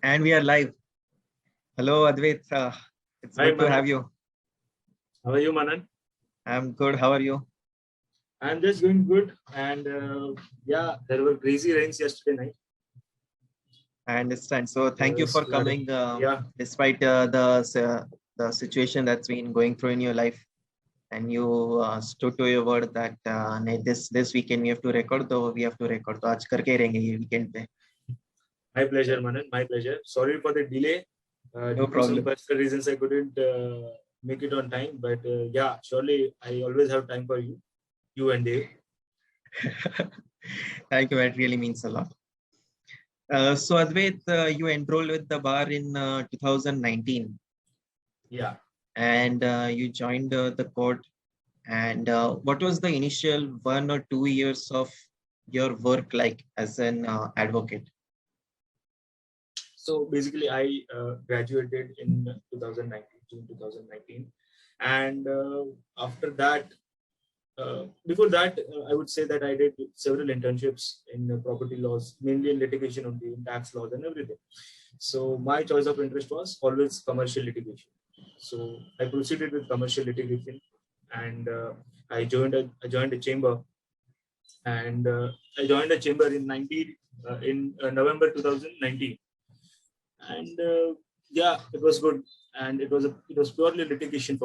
And we are live. Hello, Advait. It's Hi, good to have Manan. you. How are you, Manan? I'm good. How are you? I'm just doing good. And yeah, there were crazy rains yesterday night. I understand. So thank you Was for flooding. coming, Yeah, despite the situation that's been going through in your life, and you stood to your word that this weekend we have to record. So we have to record. तो आज करके ही रहेंगे ये weekend पे. my pleasure, Manan. My pleasure. Sorry for the delay. No Due to some problem. personal reasons, I couldn't make it on time. But yeah, surely I always have time for you and Dave. Thank you. It really means a lot. So Advait, you enrolled with the bar in 2019, Yeah. and you joined the court. And what was the initial 1 or 2 years of your work like as an advocate? So basically, I graduated in 2019, June 2019. And after that, before that, I would say that I did several internships in property laws, mainly in litigation only, in tax laws and everything. So my choice of interest was always commercial litigation. So I proceeded with commercial litigation, and I joined a chamber, and I joined a chamber in November 2019, and yeah, it was good, and it was purely litigation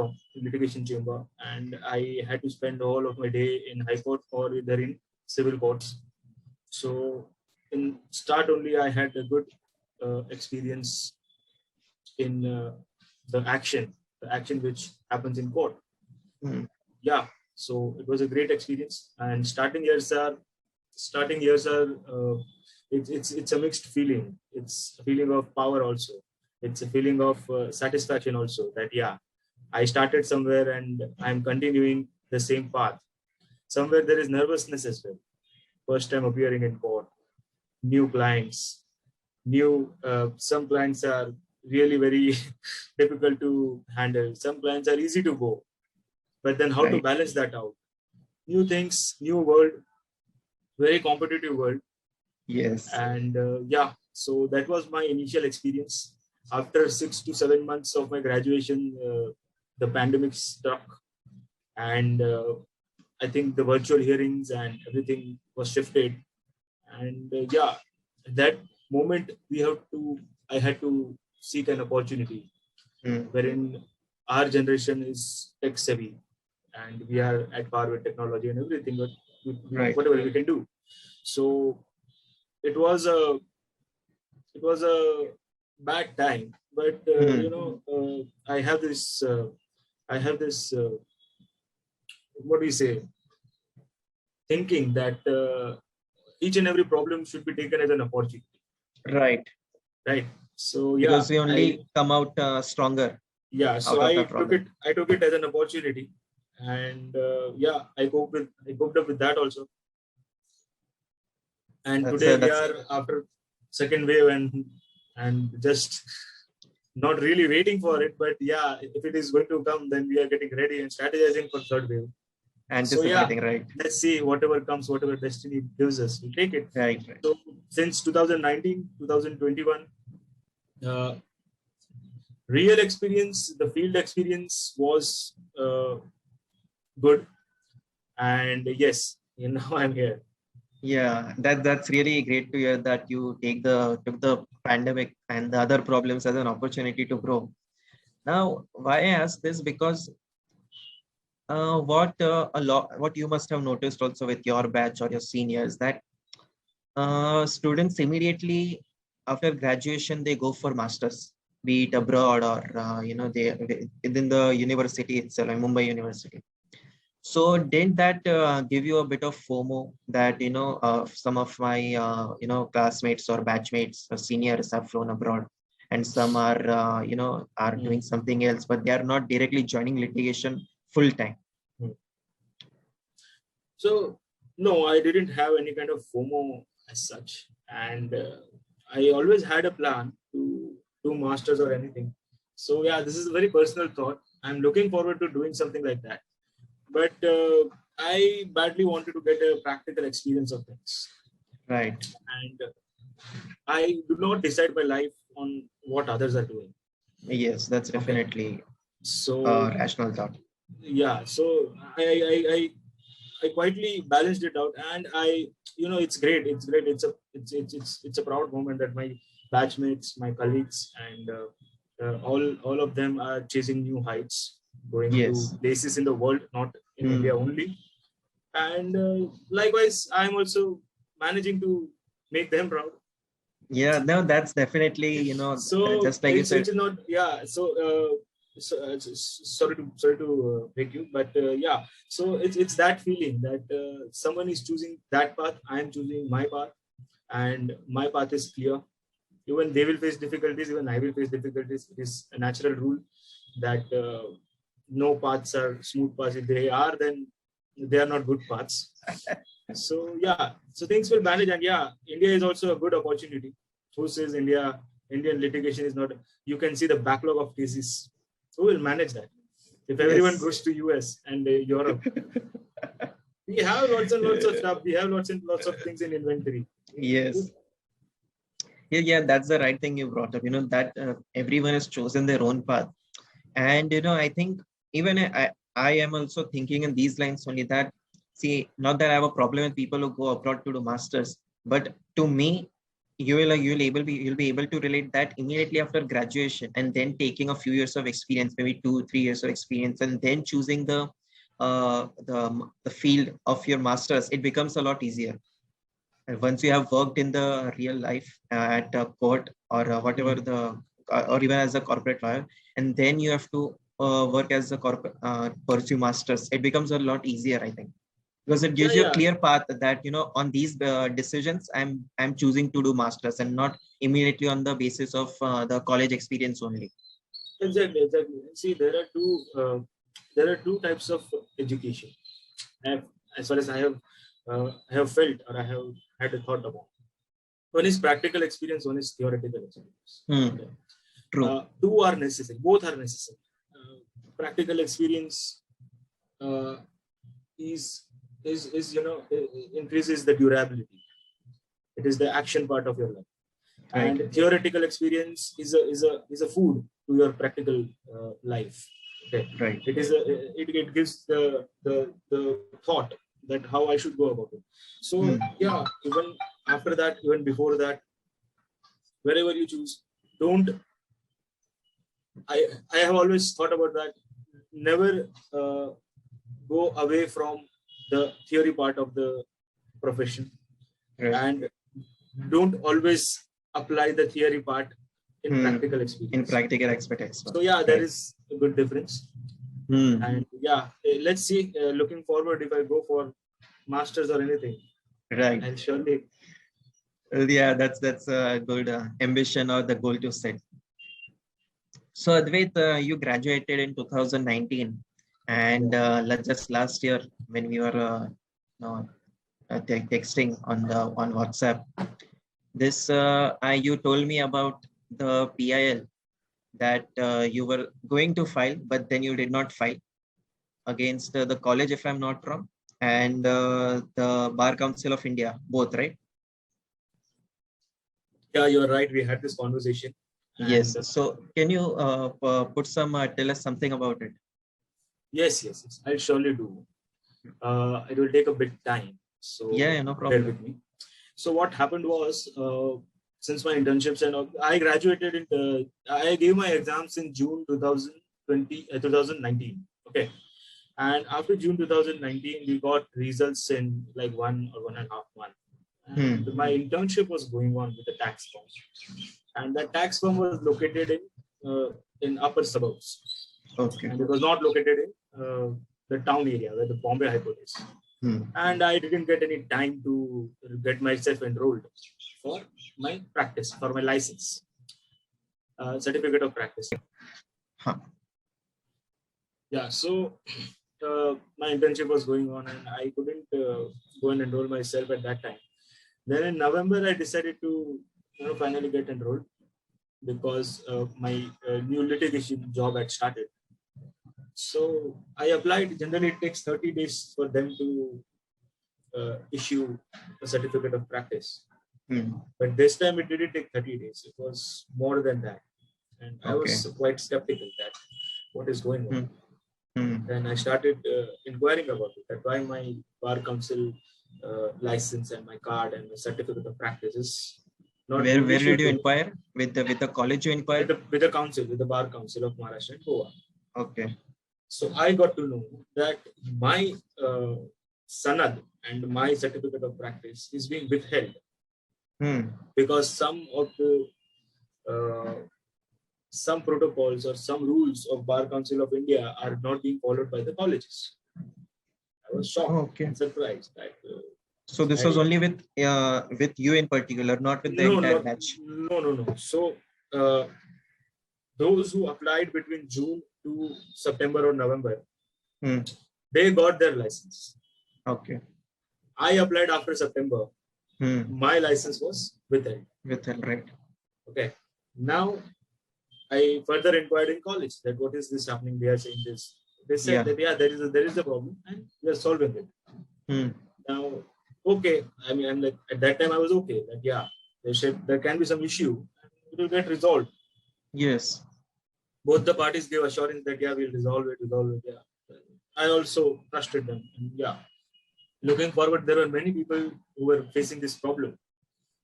chamber, and I had to spend all of my day in high court or either in civil courts. So in start only I had a good experience in the action which happens in court. Hmm. Yeah, so it was a great experience, and starting years are it's a mixed feeling. It's a feeling of power also. It's a feeling of satisfaction also, that yeah, I started somewhere and I'm continuing the same path. Somewhere there is nervousness as well. First time appearing in court, new clients, new some clients are really very difficult to handle. Some clients are easy to go, but then how to Right. balance that out? New things, new world, very competitive world. Yes. And yeah, so that was my initial experience. After 6 to 7 months of my graduation, the pandemic struck, and I think the virtual hearings and everything was shifted. And yeah, at that moment I had to seek an opportunity, Hmm. wherein our generation is tech savvy, and we are at par with technology and everything, but Right. whatever we can do. So it was a bad time, but Hmm. I have this what do you say, thinking that each and every problem should be taken as an opportunity, Right. right? So yeah, Because we I only come out stronger yeah so out i of the took problem. it i took it as an opportunity, and yeah, I coped up with that also. And today we That's are after second wave, and just not really waiting for it, but yeah, if it is going to come, then we are getting ready and strategizing for third wave. So yeah, anticipating. Right. let's see, whatever comes, whatever destiny gives us, we take it. Right. Right. So since 2019, 2021, real experience, the field experience was good, and yes, now I'm here. Yeah, that's really great to hear that you took the pandemic and the other problems as an opportunity to grow. Now, why I ask this? Because what you must have noticed also with your batch or your seniors, that students immediately after graduation they go for masters, be it abroad or they within the university itself, like Mumbai University. So didn't that give you a bit of FOMO that some of my classmates or batchmates or seniors have flown abroad, and some are are doing something else, but they are not directly joining litigation full time. So no, I didn't have any kind of FOMO as such, and I always had a plan to do masters or anything. So yeah, this is a very personal thought. I'm looking forward to doing something like that, but I badly wanted to get a practical experience of things, Right. and I do not decide my life on what others are doing. Yes, that's definitely So a rational thought. yeah, so I quietly balanced it out, and it's great. It's a proud moment that my batchmates, my colleagues, and all of them are chasing new heights, going to Yes. places in the world, not in India Hmm. only. And likewise, I'm also managing to make them proud. Yeah, no, that's definitely, So just like you said. it's not, yeah. Sorry to break you, but yeah. So it's that feeling that someone is choosing that path, I am choosing my path, and my path is clear. Even they will face difficulties, even I will face difficulties. It is a natural rule that no paths are smooth paths. If they are, then they are not good paths. So yeah, so things will manage, and yeah, India is also a good opportunity. Who says Indian litigation is not? You can see the backlog of cases. Who will manage that? If everyone Yes. goes to US and Europe, we have lots and lots of stuff. We have lots and lots of things in inventory. Yes. Yeah, that's the right thing you brought up. That everyone has chosen their own path. And, I think even I am also thinking in these lines only that, see, not that I have a problem with people who go abroad to do masters, but to me, you'll be able to relate that immediately after graduation and then taking a few years of experience, maybe 2, 3 years of experience, and then choosing the field of your masters, it becomes a lot easier. And once you have worked in the real life at a court or whatever or even as a corporate lawyer, and then you have to work as a corporate pursue masters, it becomes a lot easier, I think, because it Yeah, gives you a yeah, clear path that on these decisions, I'm choosing to do masters and not immediately on the basis of the college experience only. exactly. See, there are two types of education. As far as I have felt, or I have had a thought about. One is practical experience, one is theoretical experience. Hmm. Okay. True. Two are necessary, both are necessary. Practical experience uh, is increases the durability. It is the action part of your life, Right. and theoretical experience is a food to your practical life. Okay, Right. it gives the thought that how I should go about it. So Hmm. yeah, even after that, even before that, wherever you choose, don't I have always thought about that. Never go away from the theory part of the profession, Right. and don't always apply the theory part in Hmm. practical In experience. practical experience. So yeah, there Right. is a good difference. Hmm. And yeah, let's see. Looking forward, if I go for masters or anything, Right. I'll surely. Yeah, that's a good ambition or the goal to set. So Advait, you graduated in 2019, and Yeah. just last year when we were no, texting on WhatsApp, you told me about the PIL that you were going to file, but then you did not file against the college, if I'm not wrong, and the Bar Council of India, both, right? Yeah, you're right. We had this conversation, Yes. and So can you tell us something about it? yes, I'll surely do. It will take a bit time, so Yeah, no bear problem. with me. So what happened was, since my internships and all, I graduated in. I gave my exams in June 2019. Okay, and after June 2019, we got results in like 1 or 1.5 months. And Hmm. my internship was going on with the tax firm, and that tax firm was located in upper suburbs, Okay. and it was not located in the town area where the Bombay High Court is. Hmm. And I didn't get any time to get myself enrolled for my practice, for my license, certificate of practice. Huh. Yeah, so my internship was going on, and I couldn't go and enroll myself at that time. Then in November, I decided to finally get enrolled because my new litigation job had started. So I applied. Generally, it takes 30 days for them to issue a certificate of practice. But this time it didn't take 30 days. It was more than that. And I was quite skeptical that what is going on. Then I started inquiring about it. That's why my bar council license and my card and my certificate of practice is not. Where did you inquire? With the college you inquired? With the council, with the bar council of Maharashtra and Goa. Okay. So I got to know that my sanad and my certificate of practice is being withheld because some of the some protocols or some rules of Bar Council of India are not being followed by the colleges. I was shocked and surprised. That, so this was only with you in particular, not with the entire batch? No. So those who applied between June to September or November, they got their license. Okay. I applied after September. My license was withheld. Withheld, right. Okay. Now, I further inquired in college that what is this happening? They are saying this. They said that there is a problem and we are solving it. Now, okay. I mean, I'm like at that time I was okay. That there can be some issue. It will get resolved. Yes. Both the parties gave assurance that we'll resolve it. Yeah. I also trusted them. And looking forward, there were many people who were facing this problem.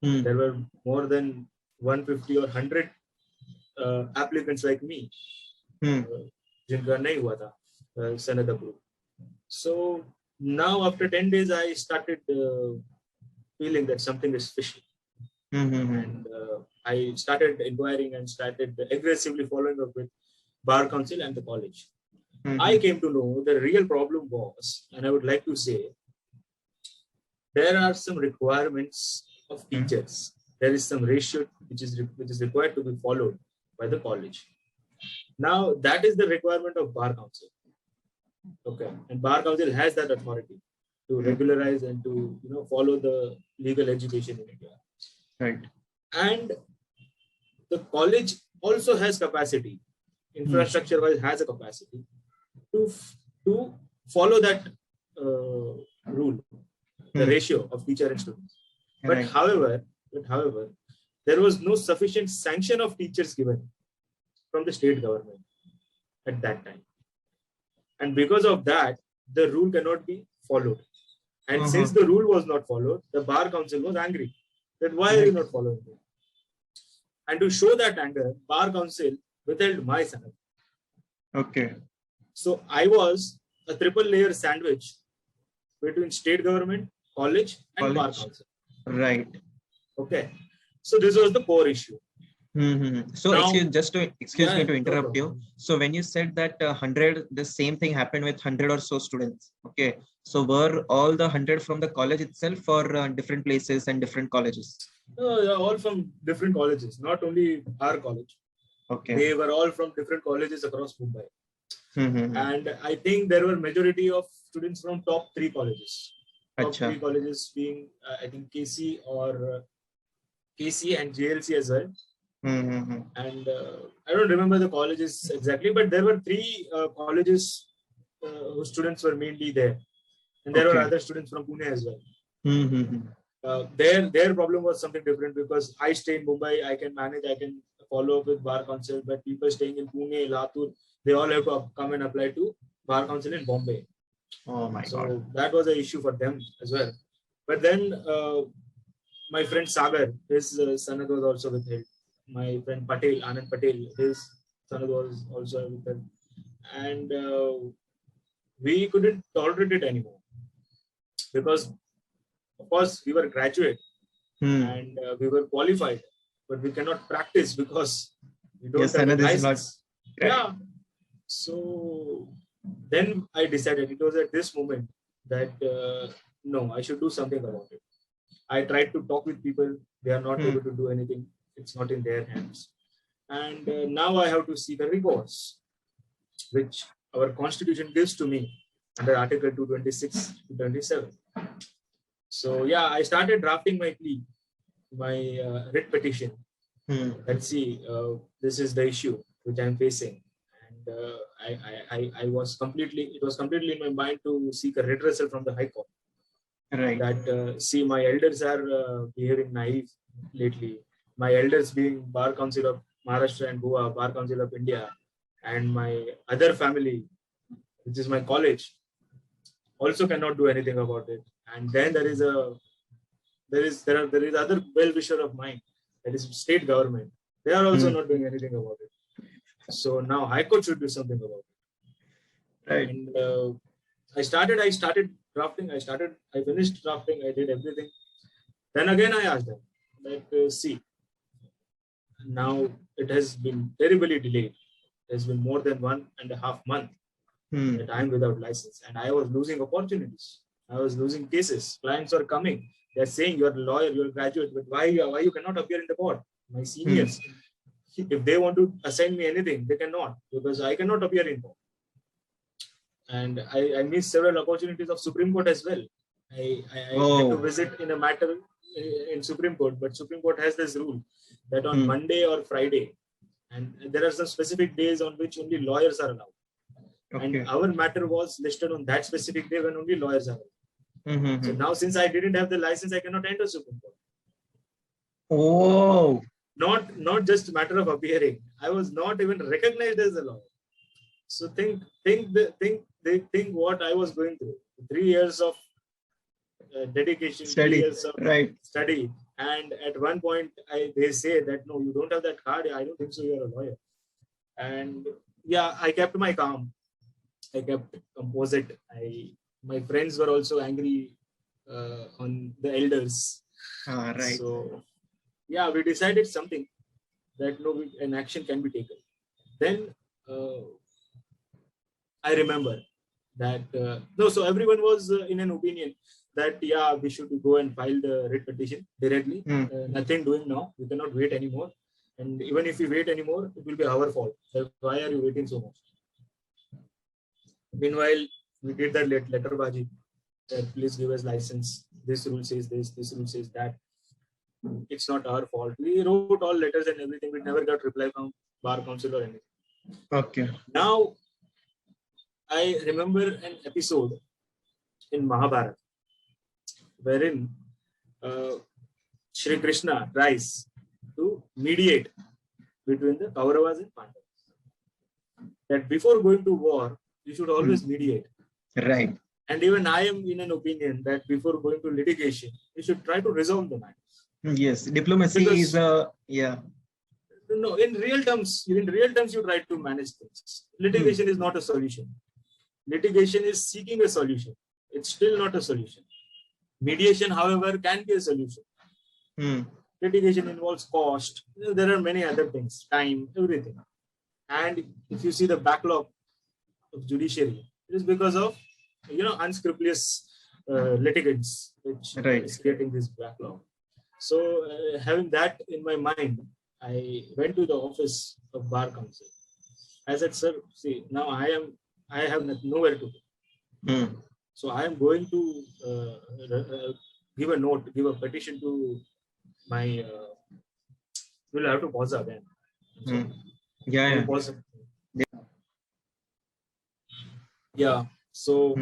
There were more than 150 or 100 applicants like me. Jinka nahi hua tha, sanad approved. So now after 10 days, I started feeling that something is fishy. And I started inquiring and started aggressively following up with Bar Council and the college. I came to know the real problem was, and I would like to say, there are some requirements of teachers. There is some ratio which is required to be followed by the college. Now that is the requirement of Bar Council. Okay, and Bar Council has that authority to regularize and to follow the legal education in India. Right. And the college also has capacity, infrastructure-wise has a capacity to follow that rule, the ratio of teacher and students. But however, there was no sufficient sanction of teachers given from the state government at that time. And because of that, the rule cannot be followed. And since the rule was not followed, the Bar Council was angry. That why are you not following it? And to show that anger, Bar Council withheld my sanad. Okay. So I was a triple layer sandwich between state government, college, and Bar Council. Right. Okay. So this was the core issue. So now, excuse me to interrupt you. So when you said that 100, the same thing happened with 100 or so students. Okay. So were all the 100 from the college itself or different places and different colleges? All from different colleges, not only our college. Okay. They were all from different colleges across Mumbai. And I think there were majority of students from top 3 colleges. Top 3 colleges being, I think, KC and JLC as well. And I don't remember the colleges exactly, but there were 3 colleges whose students were mainly there. And there were other students from Pune as well. Their problem was something different because I stay in Mumbai, I can manage, I can follow up with Bar Council, but people staying in Pune, Latur, they all have to come and apply to Bar Council in Bombay. Oh my God. So that was an issue for them as well. But then my friend Sagar, his sanad was also withheld. My friend Patel, Anand Patel, his sanad was also withheld. And we couldn't tolerate it anymore. Because, of course, we were graduate and we were qualified, but we cannot practice because we don't have a license. So then I decided, it was at this moment that no, I should do something about it. I tried to talk with people. They are not able to do anything. It's not in their hands. And now I have to seek a recourse, which our constitution gives to me under Article 226 to 27. So I started drafting my plea, my writ petition. Let's see, this is the issue which I'm facing. And it was completely in my mind to seek a redressal from the High Court. Right. That see, my elders are behaving naive lately. My elders being Bar Council of Maharashtra and Goa, Bar Council of India, and my other family, which is my college, also cannot do anything about it. And then there is other well-wisher of mine, that is state government. They are also not doing anything about it. So now High Court should do something about it. Right. And I started drafting. I finished drafting. I did everything. Then again, I asked them, like, see, now it has been terribly delayed. It has been more than 1.5 months that I am without license, and I was losing opportunities. I was losing cases. Clients are coming. They're saying, you're a lawyer, you're a graduate, but why you cannot appear in the court? My seniors, if they want to assign me anything, they cannot, because I cannot appear in court. And I missed several opportunities of Supreme Court as well. I had to visit in a matter in Supreme Court, but Supreme Court has this rule that on Monday or Friday, and there are some specific days on which only lawyers are allowed. Okay. And our matter was listed on that specific day when only lawyers are allowed. So now, since I didn't have the license, I cannot enter Supreme Court. Oh. Not just a matter of appearing. I was not even recognized as a lawyer. So think what I was going through. 3 years of dedication, study. 3 years of study. And at one point, they say that, no, you don't have that card. I don't think so, you're a lawyer. And yeah, I kept my calm. I kept composite. My friends were also angry on the elders. Right. So yeah, we decided something that an action can be taken. Then I remember that so everyone was in an opinion that we should go and file the writ petition directly. Nothing doing now. We cannot wait anymore. And even if we wait anymore, it will be our fault. So why are you waiting so much? Meanwhile, we did that letter baji that please give us license. This rule says this rule says that. It's not our fault. We wrote all letters and everything. We never got reply from Bar Council or anything. Okay. Now, I remember an episode in Mahabharata wherein Shri Krishna tries to mediate between the Kauravas and Pandavas. That before going to war, you should always mediate. Right. And even I am in an opinion that before going to litigation, you should try to resolve the matter. Yes, diplomacy is No, in real terms, you try to manage things. Litigation is not a solution. Litigation is seeking a solution. It's still not a solution. Mediation, however, can be a solution. Litigation involves cost. There are many other things, time, everything. And if you see the backlog of judiciary, it is because of unscrupulous litigants which is creating this backlog. So having that in my mind, I went to the office of Bar Council. I said, sir, see, now I have nowhere to go. So I am going to give a petition to my. We'll have to pause again. Pause. Yeah. So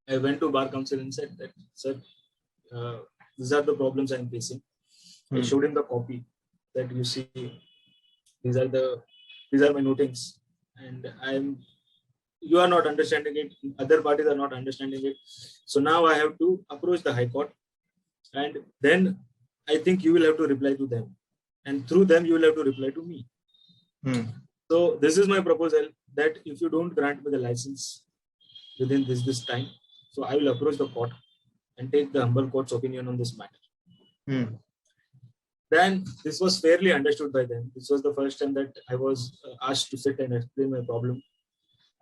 I went to Bar Council and said that, sir, these are the problems I'm facing. I showed him the copy that you see. These are my notings, and you are not understanding it. Other parties are not understanding it. So now I have to approach the High Court, and then I think you will have to reply to them, and through them you will have to reply to me. So this is my proposal, that if you don't grant me the license within this time, so I will approach the court and take the humble court's opinion on this matter. Then this was fairly understood by them. This was the first time that I was asked to sit and explain my problem,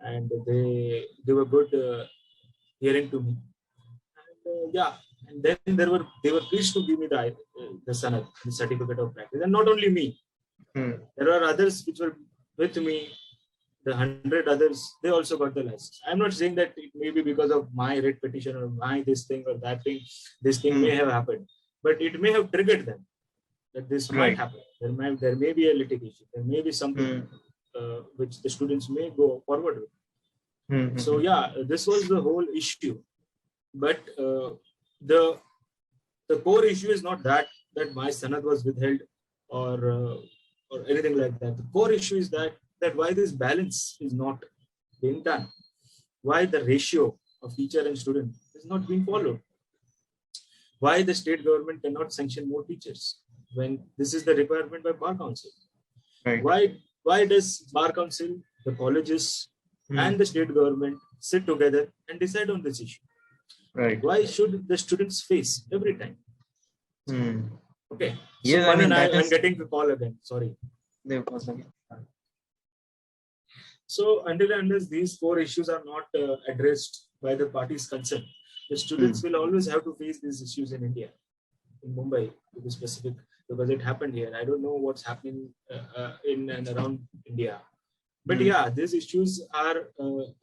and they were good hearing to me. And and then they were pleased to give me the sanad, the certificate of practice, and not only me. There are others which were with me. The 100 others, they also got the license. I'm not saying that it may be because of my writ petition or my this thing or that thing. This thing may have happened, but it may have triggered them that this might happen. There may be a litigation. There may be something which the students may go forward with. So yeah, this was the whole issue. But the core issue is not that my sanad was withheld or anything like that. The core issue is that why this balance is not being done, why the ratio of teacher and student is not being followed, why the state government cannot sanction more teachers when this is the requirement by bar council. Right. Why does bar council, the colleges, and the state government sit together and decide on this issue? Right. Why should the students face every time? Okay. Yeah, So, I mean, I'm getting the call again. Sorry. So until and unless these core issues are not addressed by the parties concerned, the students will always have to face these issues in India, in Mumbai to be specific, because it happened here. I don't know what's happening in and around India. But yeah, these issues are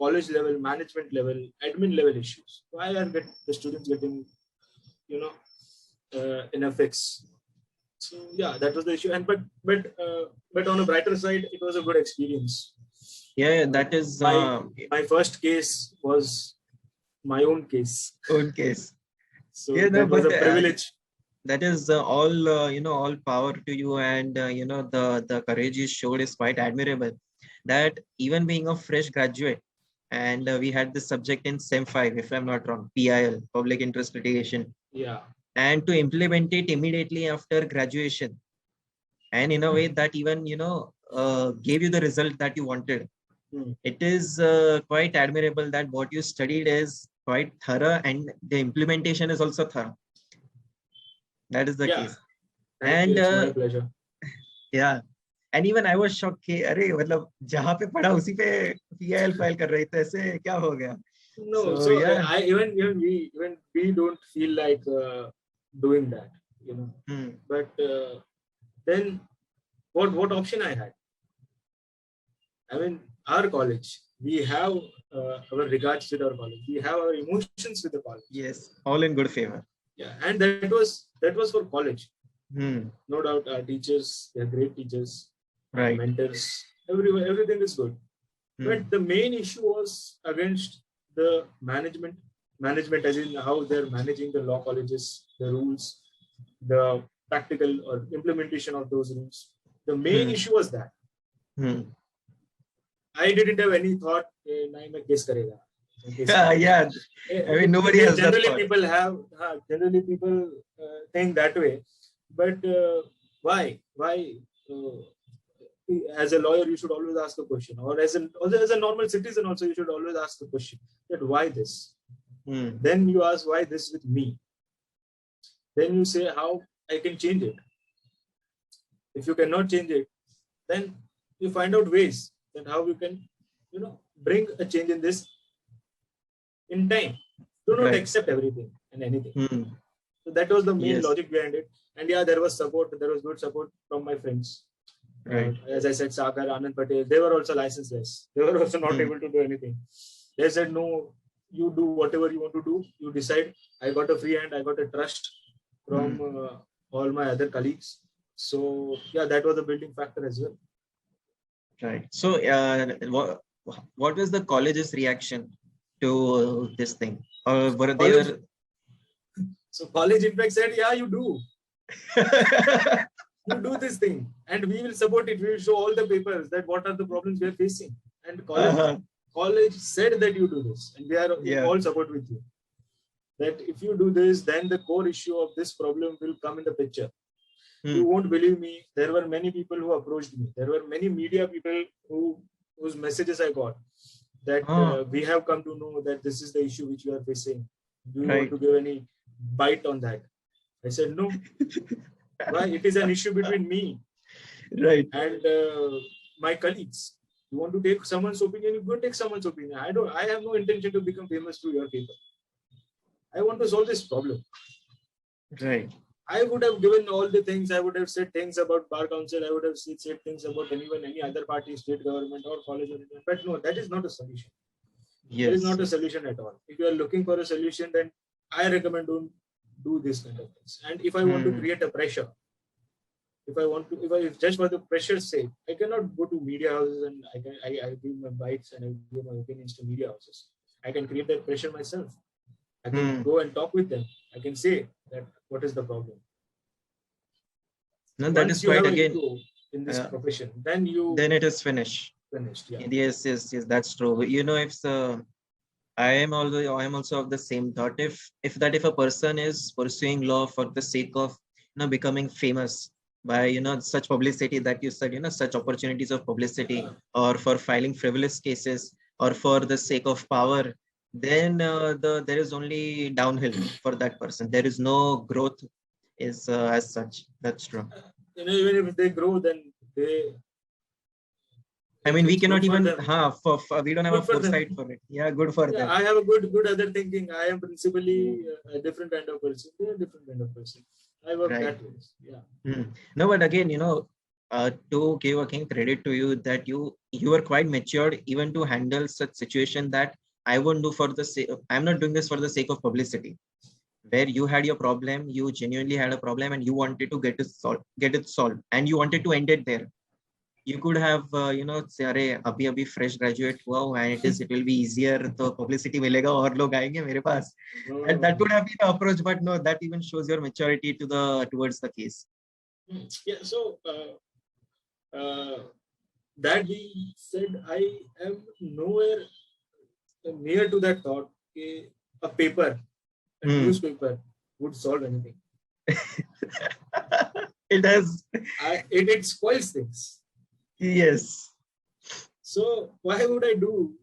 college level, management level, admin level issues. Why are the students getting, in a fix? So yeah, that was the issue. And but on a brighter side, it was a good experience. Yeah, that is my first case was my own case. Own case. So yeah, that was a privilege. That is all all power to you, and the courage you showed is quite admirable. That even being a fresh graduate, and we had this subject in SEM 5, if I'm not wrong, PIL, Public Interest Litigation. Yeah. And to implement it immediately after graduation, and in a way that even gave you the result that you wanted. It is quite admirable that what you studied is quite thorough, and the implementation is also thorough. That is the case. And it's my pleasure. Yeah. And even I was shocked कि अरे मतलब जहाँ पे पढ़ा उसी पे PIL file कर रहे थे, ऐसे क्या हो गया? No, so yeah. Even we don't feel like doing that, But then what option I had? I mean, our college, we have our regards with our college. We have our emotions with the college. Yes, all in good favor. Yeah, and that was for college. No doubt, our teachers, they are great teachers, right? Mentors, everything is good. But the main issue was against the management as in how they're managing the law colleges, the rules, the practical or implementation of those rules. The main issue was that. I didn't have any thought. Yeah. I mean, nobody has that thought. Generally people think that way. But why? As a lawyer, you should always ask a question, or as a normal citizen also, you should always ask the question that why this? Then you ask why this with me. Then you say how I can change it. If you cannot change it, then you find out ways that how you can, bring a change in this in time. Do not accept everything and anything. So that was the main logic behind it. And yeah, there was support. There was good support from my friends. Right. As I said, Sagar, Anand Patel, they were also licenseless. They were also not able to do anything. They said, no, you do whatever you want to do. You decide. I got a free hand. I got a trust from all my other colleagues. So yeah, that was a building factor as well. Right. So what was the college's reaction to this thing? Or were they So college in fact said, yeah, you do. You do this thing and we will support it. We will show all the papers that what are the problems we are facing. And college said that you do this and we are all support with you. That if you do this, then the core issue of this problem will come in the picture. You won't believe me. There were many people who approached me. There were many media people whose messages I got that we have come to know that this is the issue which you are facing. Do you want to give any bite on that? I said, no. Why? It is an issue between me and my colleagues. You want to take someone's opinion, you go take someone's opinion. I have no intention to become famous through your paper. I want to solve this problem. Right. I would have given all the things. I would have said things about bar council. I would have said things about any other party, state government or college. But no, that is not a solution. Yes. That is not a solution at all. If you are looking for a solution, then I recommend don't do this kind of things. And if I want to create a pressure, if just for the pressure's sake, I cannot go to media houses and I give my bites and I give my opinions to media houses. I can create that pressure myself. I can go and talk with them. I can say that what is the problem. No, that Once is you quite have an again. ego in this profession, then you Then it is finished. finished. Yeah. Yes, yes, yes. That's true. You know, if I am also of the same thought. If a person is pursuing law for the sake of becoming famous by such publicity that you said, such opportunities of publicity, or for filing frivolous cases, or for the sake of power, then there is only downhill for that person. There is no growth is as such. That's true. Even if they grow, then I mean, we it's good cannot for even, them. we don't have a Good for them. foresight for it. Yeah, good for Yeah, them. I have a good other thinking. I am principally a different kind of person. They are different kind of person. I work Right. that way. Yeah. No, but again, to give again credit to you that you are quite matured even to handle such situation that I won't do for the sake. I'm not doing this for the sake of publicity. Where you had your problem, you genuinely had a problem, and you wanted to get it solved, and you wanted to end it there. You could have, say, अरे अभी अभी fresh graduate हुआ हूँ and it will be easier, तो publicity मिलेगा और लोग आएंगे मेरे पास. And that would have been the approach, but no, that even shows your maturity towards the case. Yeah. So that being said, I am nowhere near to that thought. A paper, a newspaper would solve anything. It has. It spoils things. Yes. So why would I do?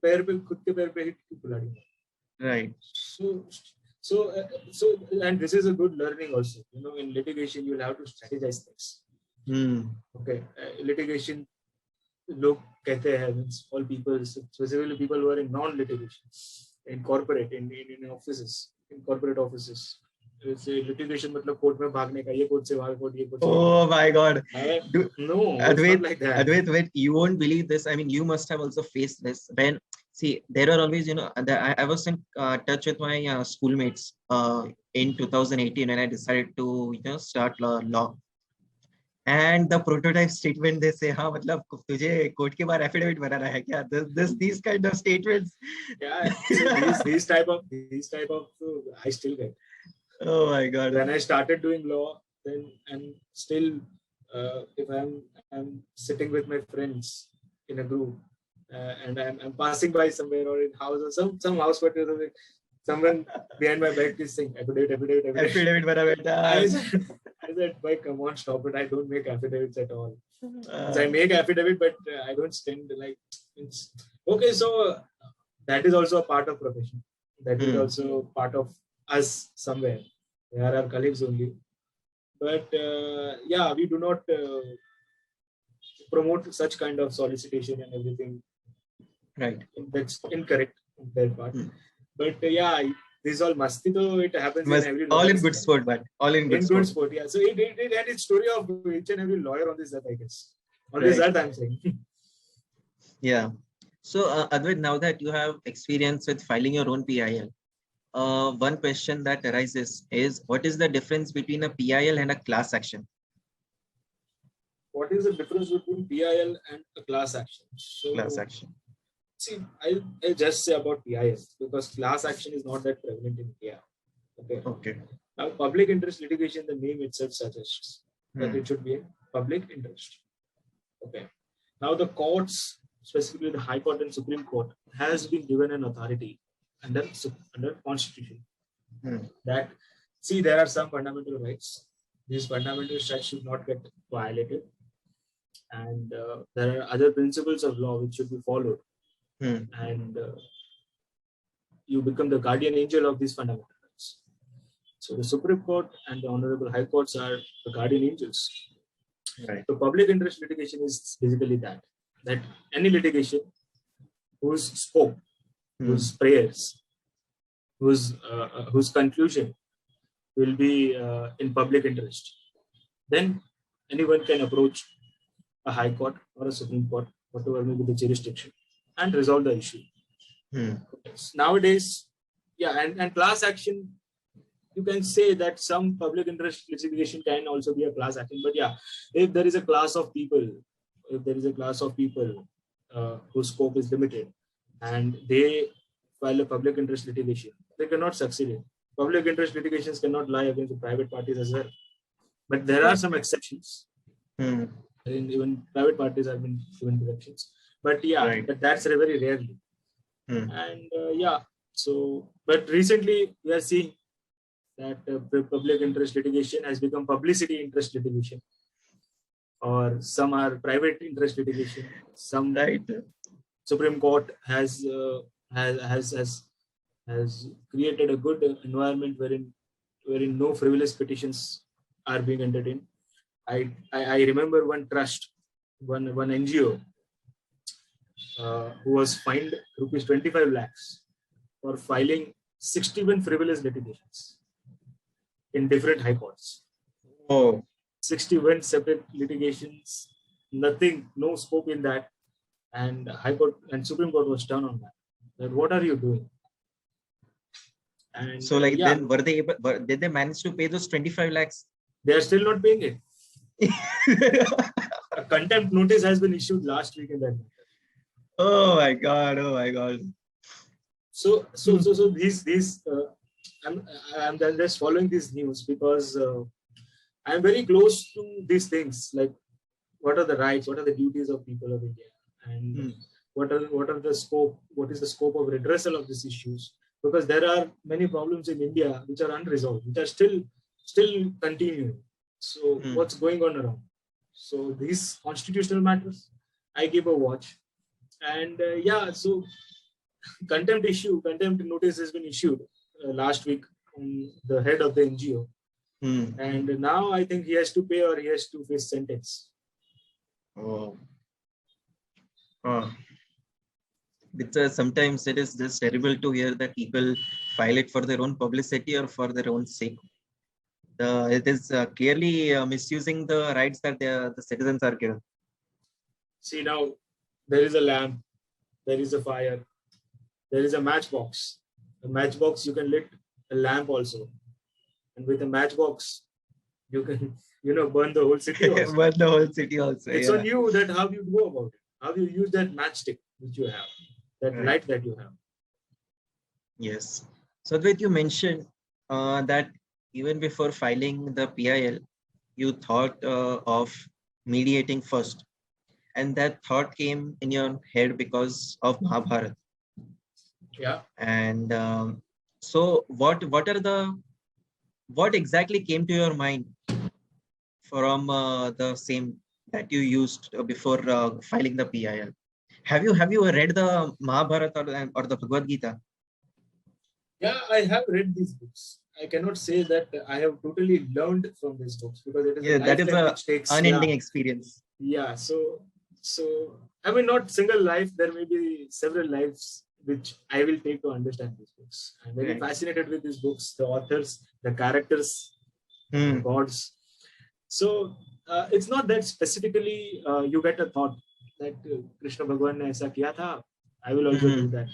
पैर पे खुद के पैर पे hit क्यों कुल्हाड़ी? Right. So, and this is a good learning also. In litigation, you'll have to strategize things. Okay, litigation. लोग कहते हैं, means all people, specifically people who are in non-litigation, in corporate, in offices, in corporate offices. It's a litigation मतलब court में भागने का, ये court से वहाँ कोर्ट, ये court. Oh my God! No, it's not like that. Advait, wait, you won't believe this. I mean, you must have also faced this. When there are always, I was in touch with my schoolmates in 2018 when I decided to start law. And the prototype statement they say, हाँ मतलब तुझे court के बाहर affidavit बनाना है क्या? These kind of statements. Yeah, so these type of I still get. Oh my God! When I started doing law, then and still, if I'm sitting with my friends in a group, and I'm passing by somewhere or in house or some house party or something, someone behind my back is saying affidavit. I said, "Boy, come on, stop it! I don't make affidavits at all. I make affidavit, but I don't stand like it's okay." So that is also a part of profession. That is also part of us somewhere. They are our colleagues only. But yeah, we do not promote such kind of solicitation and everything. Right. That's incorrect on their part. But yeah, this is all masti, though it happens in every all in good sport, but all in good sport. Yeah. So it had its story of each and every lawyer on this earth, I guess. On this earth, I'm saying. Yeah. So Advait, now that you have experience with filing your own PIL, one question that arises is, what is the difference between a PIL and a class action? What is the difference between PIL and a class action? So, class action. See, I'll just say about PIL because class action is not that prevalent in India. Okay. Now, public interest litigation, the name itself suggests that it should be in public interest. Okay. Now, the courts, specifically the High Court and Supreme Court, has been given an authority under Constitution that, see, there are some fundamental rights. These fundamental rights should not get violated. And there are other principles of law which should be followed. And you become the guardian angel of these fundamental rights. So the Supreme Court and the Honorable High Courts are the guardian angels. Right. So public interest litigation is basically that any litigation whose scope, whose prayers, whose conclusion will be in public interest, then anyone can approach a High Court or a Supreme Court, whatever may be the jurisdiction, and resolve the issue. Nowadays, yeah, and class action, you can say that some public interest litigation can also be a class action. But yeah, if there is a class of people, whose scope is limited, and they file a public interest litigation, they cannot succeed in. public interest litigations cannot lie against the private parties as well. But there are some exceptions. Hmm. Even private parties have been given directions. But yeah, Right. but that's very rarely. Hmm. And so, but recently we are seeing that public interest litigation has become publicity interest litigation, or some are private interest litigation. Some Right. Supreme Court has created a good environment wherein no frivolous petitions are being entertained. I remember one trust, one NGO who was fined rupees 25 lakhs for filing 61 frivolous litigations in different high courts. Oh. 61 separate litigations, nothing, no scope in that, and High Court and Supreme Court was down on that. That what are you doing? And So like then did they manage to pay those 25 lakhs? They are still not paying it. A contempt notice has been issued last week in that matter. Oh my God! Oh my God! So these I'm just following this news because I'm very close to these things, like what are the rights, what are the duties of people of India, and what are the scope, what is the scope of redressal of these issues, because there are many problems in India which are unresolved, which are still continuing. So what's going on around? So these constitutional matters, I give a watch, and so contempt notice has been issued last week on the head of the NGO, and now I think he has to pay or he has to face sentence. Oh. Sometimes it is just terrible to hear that people file it for their own publicity or for their own sake. It is clearly misusing the rights that the citizens are given. See, now there is a lamp, there is a fire, there is a matchbox. A matchbox, you can lit a lamp also, and with a matchbox, you can burn the whole city also. Burn the whole city also. It's on you that how you go about it, how you use that matchstick which you have, that light that you have. Yes. So Advait, you mentioned that even before filing the PIL, you thought of mediating first, and that thought came in your head because of Mahabharata. Yeah. And so what exactly came to your mind from the same that you used before filing the PIL? Have you read the Mahabharata or the Bhagavad Gita? Yeah, I have read these books. I cannot say that I have totally learned from these books, because it is a lifetime which takes unending experience. Yeah, so I mean, not single life. There may be several lives which I will take to understand these books. I'm very fascinated with these books, the authors, the characters, the gods. So it's not that specifically you get a thought that Krishna Bhagwan ne aisa kiya tha, I will also do that.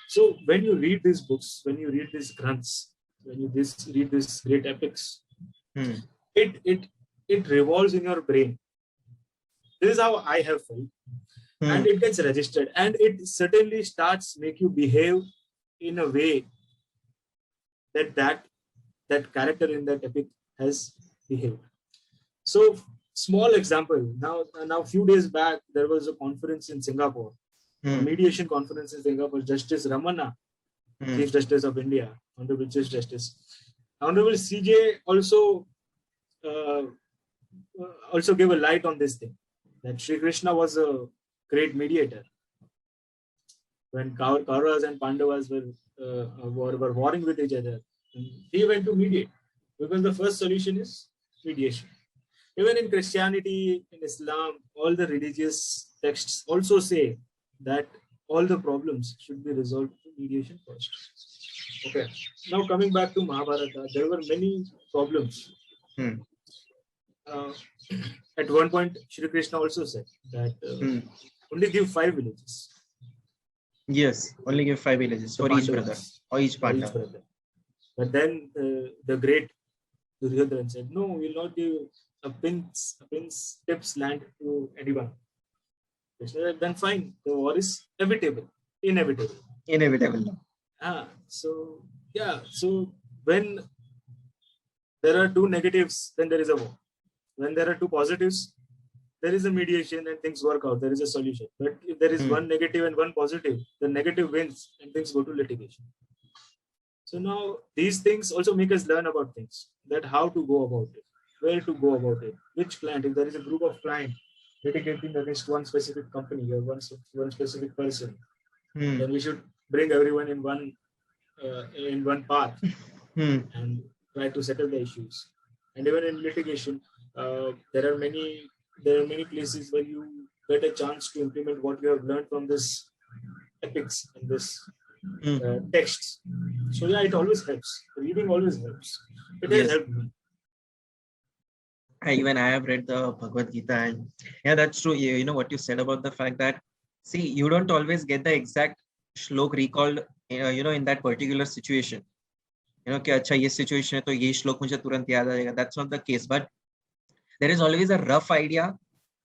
So when you read these books, when you read these granths, when you read these great epics, it revolves in your brain. This is how I have felt, and it gets registered, and it certainly starts make you behave in a way that character in that epic has behaved. So, small example. Now, few days back, there was a conference in Singapore, a mediation conference in Singapore. Justice Ramana, Chief Justice of India, Honorable Chief Justice, Honorable CJ also gave a light on this thing, that Sri Krishna was a great mediator. When Kauravas and Pandavas were warring with each other, he went to mediate, because the first solution is mediation. Even in Christianity, in Islam, all the religious texts also say that all the problems should be resolved through mediation first. Okay. Now coming back to Mahabharata, there were many problems. At one point, Shri Krishna also said that only give 5 villages. Yes, only give 5 villages for each brother or each partner. But then the great Duryodhana said, no, we will not give a pin's tips land to anyone. Krishna said, then fine, the war is inevitable. Inevitable. So when there are two negatives, then there is a war. When there are two positives, there is a mediation and things work out. There is a solution. But if there is one negative and one positive, the negative wins and things go to litigation. So now these things also make us learn about things, that how to go about it, where to go about it, which client. If there is a group of clients litigating against one specific company or one specific person, then we should bring everyone in one path and try to settle the issues. And even in litigation, there are many places where you get a chance to implement what you have learned from this epics and this texts. So yeah, it always helps. Reading always helps. It has helped me. Even I have read the Bhagavad Gita, and yeah, that's true. You know what you said about the fact that, see, you don't always get the exact shlok recalled, in that particular situation. कि अच्छा ये situation है तो ये श्लोक मुझे तुरंत याद आ जाएगा. That's not the case, but there is always a rough idea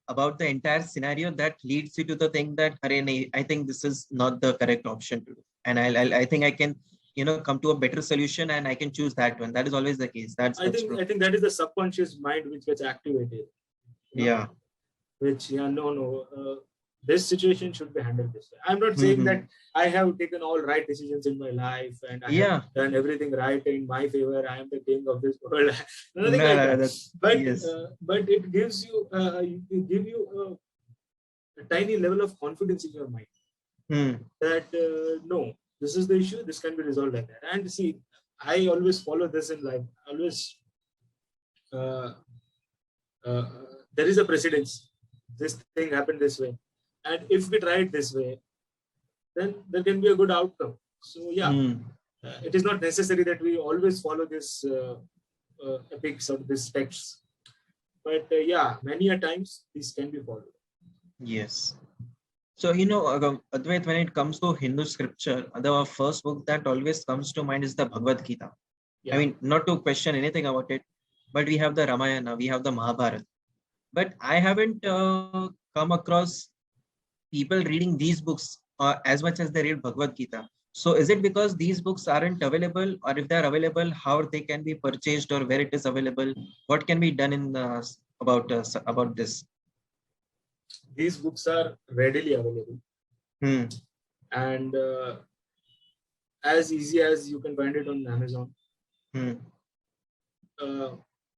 about the entire scenario that leads you to the thing that, I think this is not the correct option to do, and I think I can come to a better solution, and I can choose that one. That is always the case. I think that is the subconscious mind which gets activated. Yeah. Which this situation should be handled this way. I'm not saying that I have taken all right decisions in my life and I have done everything right in my favor. I am the king of this world. Nothing like that. But it gives you a tiny level of confidence in your mind that no, this is the issue. This can be resolved like that. And see, I always follow this in life. Always, there is a precedence. This thing happened this way. And if we try it this way, then there can be a good outcome. So yeah, it is not necessary that we always follow this epics or this texts. But yeah, many a times these can be followed. Yes. So, Advait, when it comes to Hindu scripture, the first book that always comes to mind is the Bhagavad Gita. Yeah. I mean, not to question anything about it, but we have the Ramayana, we have the Mahabharata. But I haven't come across people reading these books as much as they read Bhagavad Gita. So is it because these books aren't available, or if they're available, how they can be purchased or where it is available? What can be done in about this? These books are readily available. And as easy as you can find it on Amazon.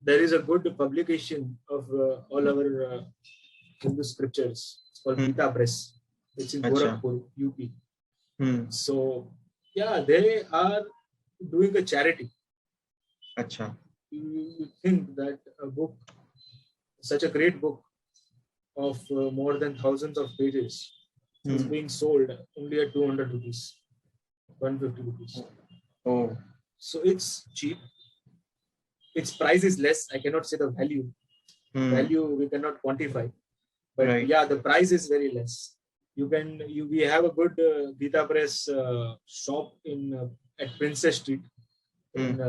There is a good publication of all our Hindu scriptures. It's called Gita Press. It's in Gorakhpur, UP. So, yeah, they are doing a charity. You think that a book, such a great book of more than thousands of pages, is being sold only at 200 rupees, 150 rupees. Oh. So it's cheap. Its price is less. I cannot say the value. Value we cannot quantify. But yeah, the price is very less. We have a good Gita Press shop at Princess Street in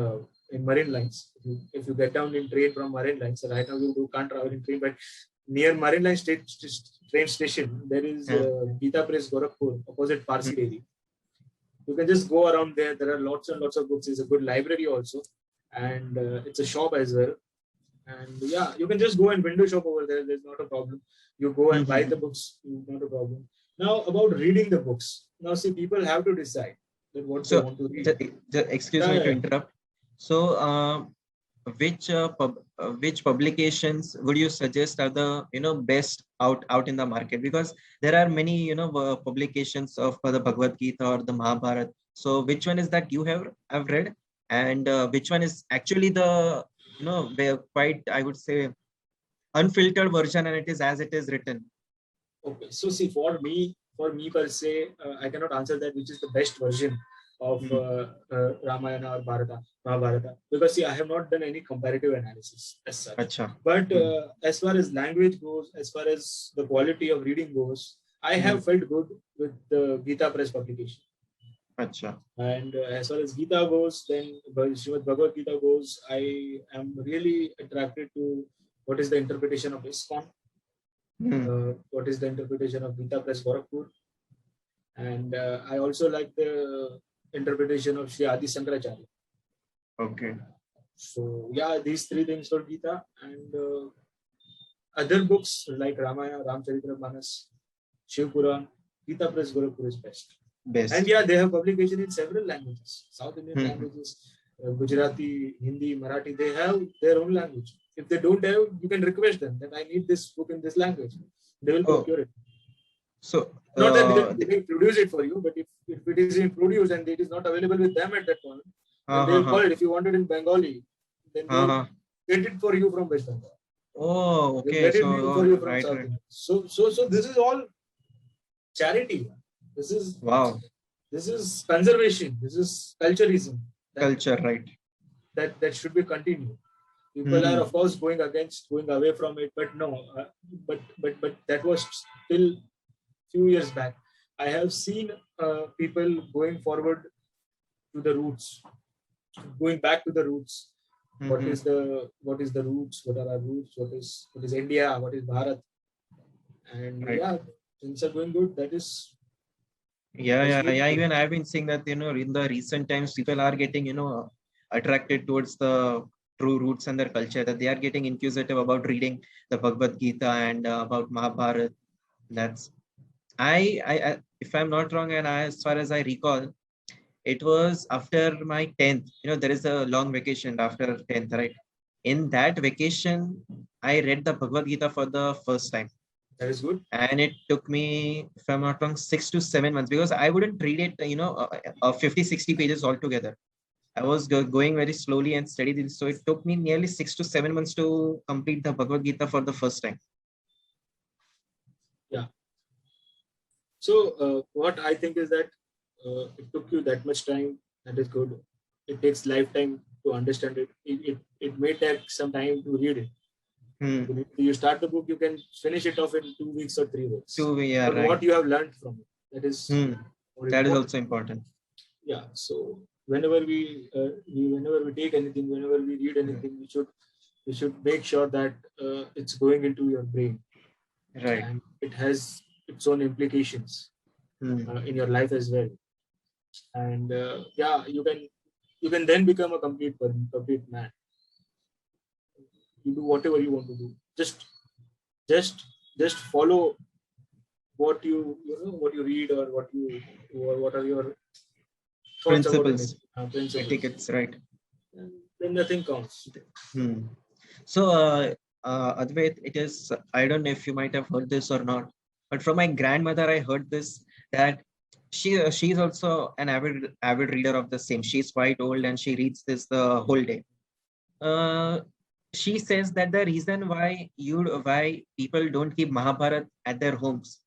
Marine Lines. If you get down in train from Marine Lines, so right now you can't travel in train, but near Marine Line train station, there is Gita Press Gorakhpur, opposite Parsi Dairy. You can just go around there. There are lots and lots of books. It's a good library also. And it's a shop as well. And yeah, you can just go and window shop over there. There's not a problem. You go and buy the books. Not a problem. Now about reading the books. Now see, people have to decide that what they want to read. Excuse me to interrupt. So which publications would you suggest are the best out in the market? Because there are many publications of the Bhagavad Gita or the Mahabharata. So which one is that you have read, and which one is actually the quite, I would say, unfiltered version, and it is as it is written? Okay, so see, for me per se, I cannot answer that which is the best version of Ramayana or Mahabharata, because see, I have not done any comparative analysis as such. But as far as language goes, as far as the quality of reading goes, I have felt good with the Gita Press publication. And as far as Gita goes, then Srimad Bhagavad Gita goes, I am really attracted to what is the interpretation of ISKCON, what is the interpretation of Gita Press Gorakhpur, and I also like the interpretation of Sri Adi Shankaracharya. Okay. So yeah, these three things for Gita, and other books like Ramayana, Ramcharitramanas, Shiv Puran, Gita Press Gorakhpur is best. And Best. yeah, they have publication in several languages, South Indian Hmm. languages, Gujarati, Hindi, Marathi. They have their own language. If they don't have, you can request them that I need this book in this language. They will Oh, procure it. so Not that they will produce it for you, but if it is in produce and it is not available with them at that point, then they will call it. If you want it in Bengali, then they will get it for you from West Bengal. Oh, They okay. get it So for you from right, South right. India. So this is all charity. This is Wow. This is conservation. This is culturism. Culture, right? That should be continued. People are of course going away from it, but no. But that was still few years back. I have seen people going forward to the roots, going back to the roots. What is the roots? What are our roots? What is India? What is Bharat? And Right. yeah, things are going good. That is Yeah. good. Even I've been seeing that, in the recent times, people are getting, attracted towards the true roots and their culture, that they are getting inquisitive about reading the Bhagavad Gita and about Mahabharata. That's, if I'm not wrong, and as far as I recall, it was after my 10th. There is a long vacation after 10th, right? In that vacation, I read the Bhagavad Gita for the first time. That is good. And it took me, if I'm not wrong, 6 to 7 months, because I wouldn't read it, 50, 60 pages altogether. I was going very slowly and steady. So it took me nearly 6 to 7 months to complete the Bhagavad Gita for the first time. Yeah. So what I think is that it took you that much time. That is good. It takes lifetime to understand it. It may take some time to read it. You start the book, you can finish it off in 2 weeks or 3 weeks. Yeah, but right. what you have learned from it, that is that is also important. Yeah. So whenever we take anything, whenever we read anything, we should make sure that it's going into your brain, right? And it has its own implications in your life as well. And yeah, you can then become a complete man. You do whatever you want to do. Just follow what you read, or what are your thoughts principles, about principles. Etiquettes, right? And then nothing counts. So, Advait, it is, I don't know if you might have heard this or not, but from my grandmother, I heard this, that she's also an avid reader of the same. She's quite old and she reads this the whole day. She says that the reason why people don't keep Mahabharata at their homes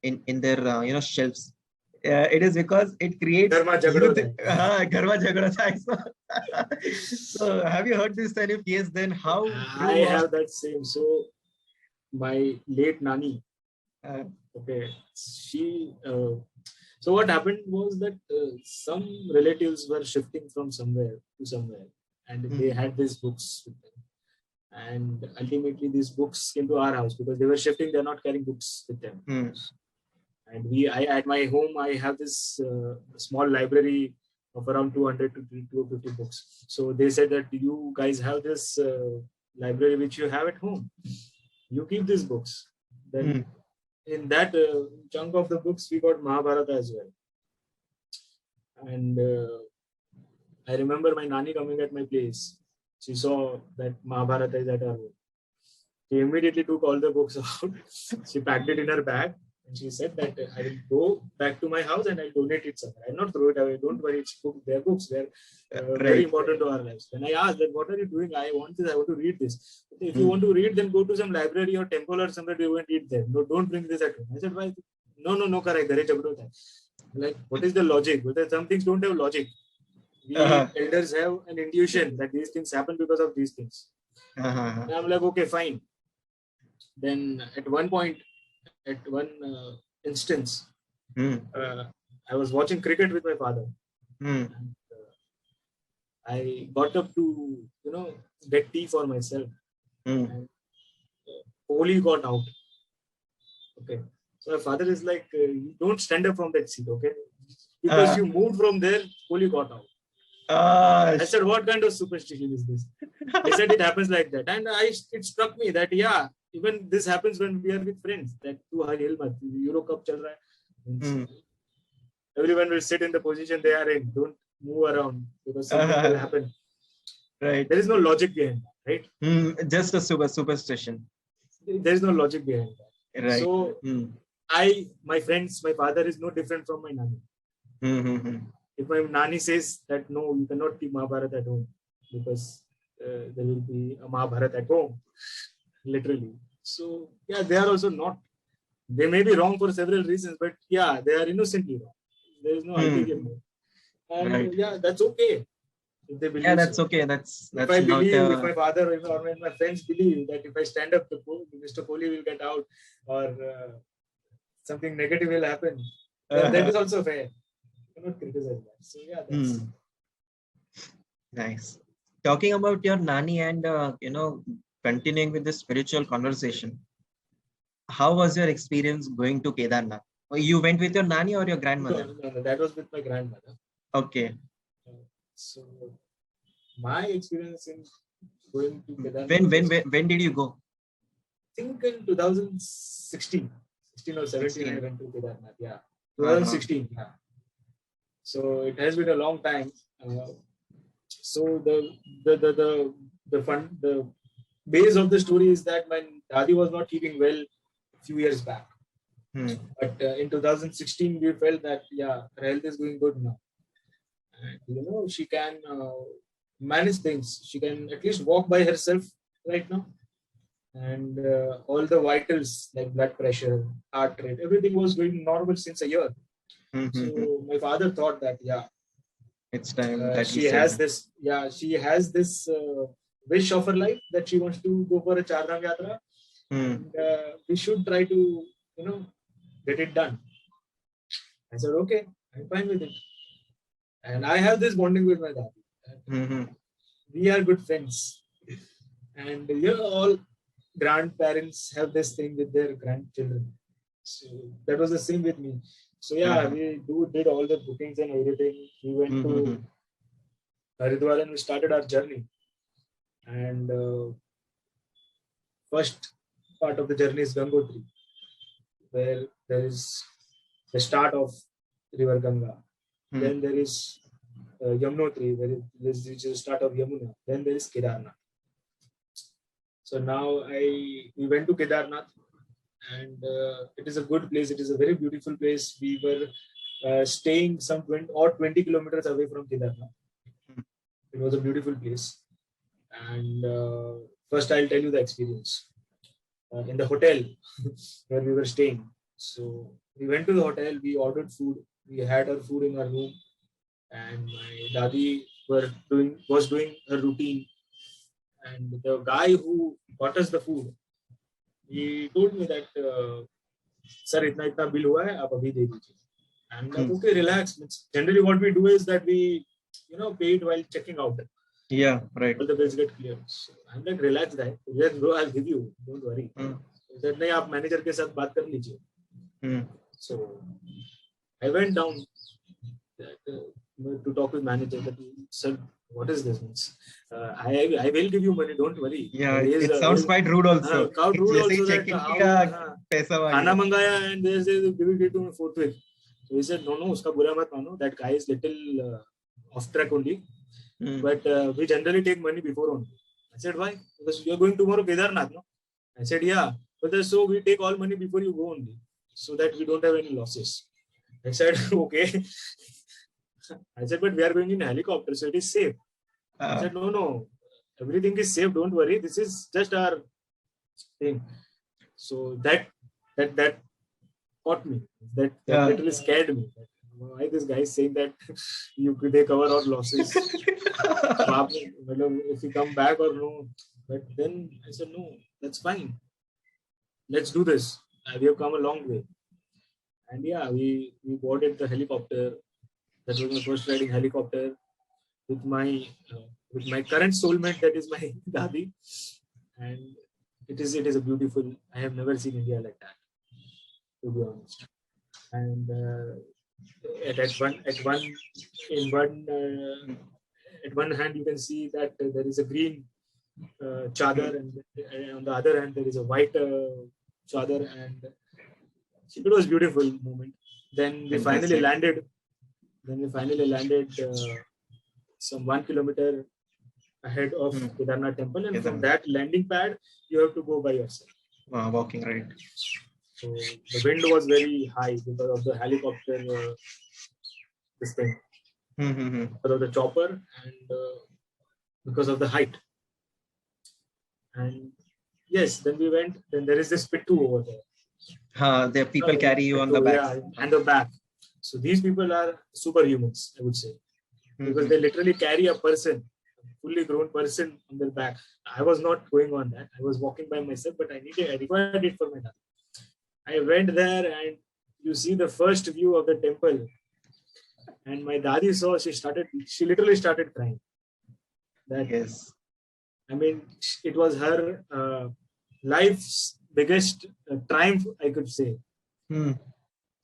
in their shelves, it is because it creates Garma Jagda. So have you heard this? And if yes, then how true? I have that same. So my late Nani, okay, she. So what happened was that some relatives were shifting from somewhere to somewhere, and they had these books with them. And ultimately, these books came to our house because they were shifting. They're not carrying books with them. And at my home, I have this small library of around 200 to 250 books. So they said that you guys have this library which you have at home. You keep these books. Then in that chunk of the books, we got Mahabharata as well. And I remember my Nani coming at my place. She saw that Mahabharata is at her home. She immediately took all the books out. She packed it in her bag. And she said that I will go back to my house and I'll donate it somewhere. I'll not throw it away. Don't worry, they're books. They're very important to our lives. When I asked that, what are you doing? I want this. I want to read this. If you want to read, then go to some library or temple or somewhere. You won't read there. No, don't bring this at home. I said, why? No, correct. Like, what is the logic? Because some things don't have logic. We elders have an intuition that these things happen because of these things. And I'm like, okay, fine. Then at one point, at one instance, I was watching cricket with my father. And, I got up to, get tea for myself. And Kohli got out. Okay. So my father is like, you don't stand up from that seat, okay? Because you moved from there, Kohli got out. I said, what kind of superstition is this? They said it happens like that. And it struck me that, yeah, even this happens when we are with friends. That too high hill mat, Euro Cup chal raha hai. Everyone will sit in the position they are in. Don't move around because something will happen. Right. There is no logic behind that, right? Just a superstition. There is no logic behind that. Right. So my father is no different from my nani. If my nani says that no, you cannot keep Mahabharata at home because there will be a Mahabharata at home, literally. So yeah, they are also not. They may be wrong for several reasons, but yeah, they are innocently wrong. There is no ulterior motive. And right. Yeah, that's okay. If they believe that's okay. That's if I believe, if my father or my friends believe that if I stand up, Mr. Kohli will get out or something negative will happen, then that is also fair. You cannot criticize that. So yeah, that's nice. Talking about your nani and continuing with the spiritual conversation, how was your experience going to Kedarnath? You went with your nani or your grandmother? No, that was with my grandmother. Okay. So my experience in going to Kedarnath. When did you go? I think in 2016. 16 or 17 I went to Kedarnath. Yeah. 2016. Yeah. So it has been a long time. So the base of the story is that my daddy was not keeping well a few years back. But in 2016 we felt that her health is going good now. And she can manage things. She can at least walk by herself right now. And all the vitals like blood pressure, heart rate, everything was going normal since a year. So my father thought that it's time that she has this wish of her life that she wants to go for a Chardham Yatra. And we should try to get it done. I said, okay, I'm fine with it. And I have this bonding with my dad. We are good friends. And all grandparents have this thing with their grandchildren. So that was the same with me. So we did all the bookings and everything. We went to Haridwar and we started our journey. And first part of the journey is Gangotri, where there is the start of River Ganga. Then there is Yamunotri, where it is the start of Yamuna. Then there is Kedarnath. So now we went to Kedarnath, and it is a good place. It is a very beautiful place. We were staying some 20 kilometers away from Kedarnath. It was a beautiful place. And first I'll tell you the experience. In the hotel where we were staying. So we went to the hotel, we ordered food. We had our food in our room. And my daddy was doing her routine. And the guy who got us the food, he told me that, sir, itna bill hua hai, aap abhi de dijiye. And I'm like, okay, relax. Generally what we do is that we, pay it while checking out. Yeah, right. All the bills get cleared. So I'm like, relax, guy. Yes, bro, I'll give you. Don't worry. He said, nahi, aap manager ke sath baat kar lijiye. So I went down to talk with manager. That, sir, what is this? I will give you money. Don't worry. Yeah, it sounds quite rude also. Quite rude also. Khana mangaya and they say give it to me forthwith. So he said, no, uska bura mat mano. That guy is little off track only. But we generally take money before only. I said, why? Because you are going tomorrow Kedarnath, no? I said, yeah. But so we take all money before you go only, so that we don't have any losses. I said, okay. I said, but we are going in a helicopter, so it is safe. I said, no, everything is safe. Don't worry. This is just our thing. So that caught me. That literally scared me. Why this guy is saying that they cover our losses? If you come back or no. But then I said, no, that's fine. Let's do this. We have come a long way. And we boarded the helicopter. That was my first riding helicopter with my current soulmate, that is my Dadi. And it is a beautiful. I have never seen India like that, to be honest. And at one hand you can see that there is a green chadar, and on the other hand there is a white chadar, and it was beautiful moment. Then we finally landed. Some 1 kilometer ahead of Kedarnath temple, and from that landing pad you have to go by yourself. Walking, right? So the wind was very high because of the helicopter this thing, because of the chopper, and because of the height. And yes, then we went. Then there is this Pittu over there. The people carry you on the back. Yeah, and the back. So these people are superhumans, I would say, because they literally carry a person, fully grown person, on their back. I was not going on that. I was walking by myself, but I required it for my dad. I went there, and you see the first view of the temple. And my dadi saw, she literally started crying. Yes. I mean, it was her life's biggest triumph, I could say.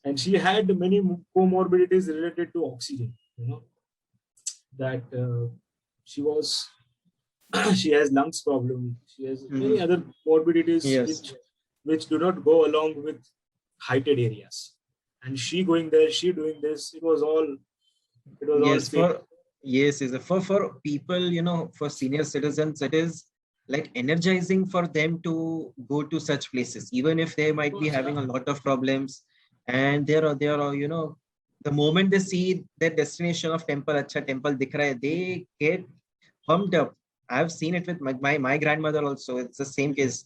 And she had many comorbidities related to oxygen, that she has lungs problem. She has many other morbidities which do not go along with heighted areas. And she going there, she doing this, it was all for people, for senior citizens, it is like energizing for them to go to such places, even if they might be having a lot of problems. And they are the moment they see their destination of temple, acha temple dikh raha hai, they get pumped up. I've seen it with my grandmother also. It's the same case.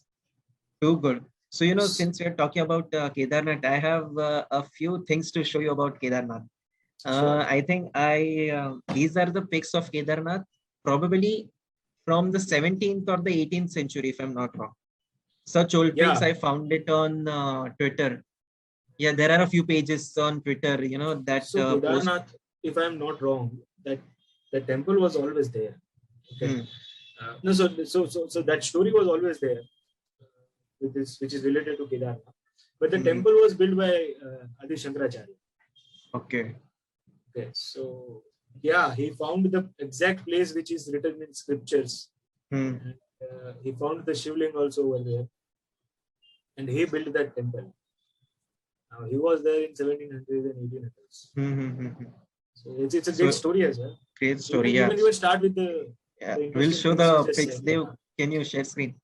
Too good. So, since we're talking about Kedarnath, I have a few things to show you about Kedarnath. I think these are the pics of Kedarnath, probably from the 17th or the 18th century, if I'm not wrong. Such old pics, I found it on Twitter. Yeah, there are a few pages on Twitter, that. So Kedarnath, if I'm not wrong, that the temple was always there. Okay. No, so that story was always there, with this, which is related to Kedarnath. But the temple was built by Adi Shankaracharya. Okay. So yeah, he found the exact place which is written in scriptures. And, he found the Shivling also over there, and he built that temple. Now he was there in 1700s and 1800s. So it's a great story as well. Great story. Even you will start with the. Yeah, we'll show the pics. Can you share screen?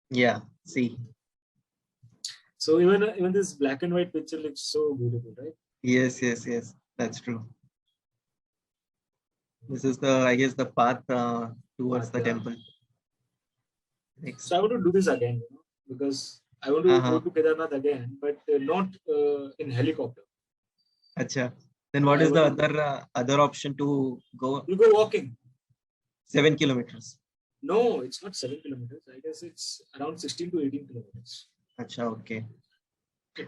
Yeah, see. So even this black and white picture looks so beautiful, right? Yes, that's true. This is I guess the path towards the temple. Next. So I want to do this again, because I want to go to Kedarnath again, but not in helicopter. Acha. Then what is the other option to go? You go walking. 7 kilometers. No, it's not 7 kilometers. I guess it's around 16 to 18 kilometers. Acha, okay.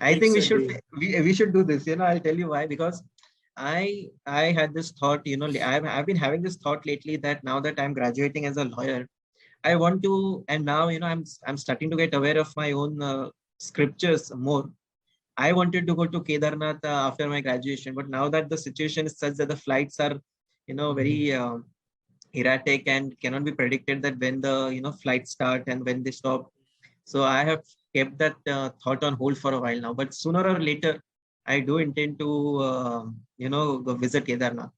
I think we should do this. I'll tell you why. Because I had this thought. I've been having this thought lately that now that I'm graduating as a lawyer, I want to, and now I'm starting to get aware of my own scriptures more. I wanted to go to Kedarnath after my graduation, but now that the situation is such that the flights are, very erratic and cannot be predicted that when the flights start and when they stop. So I have kept that thought on hold for a while now. But sooner or later, I do intend to go visit Kedarnath.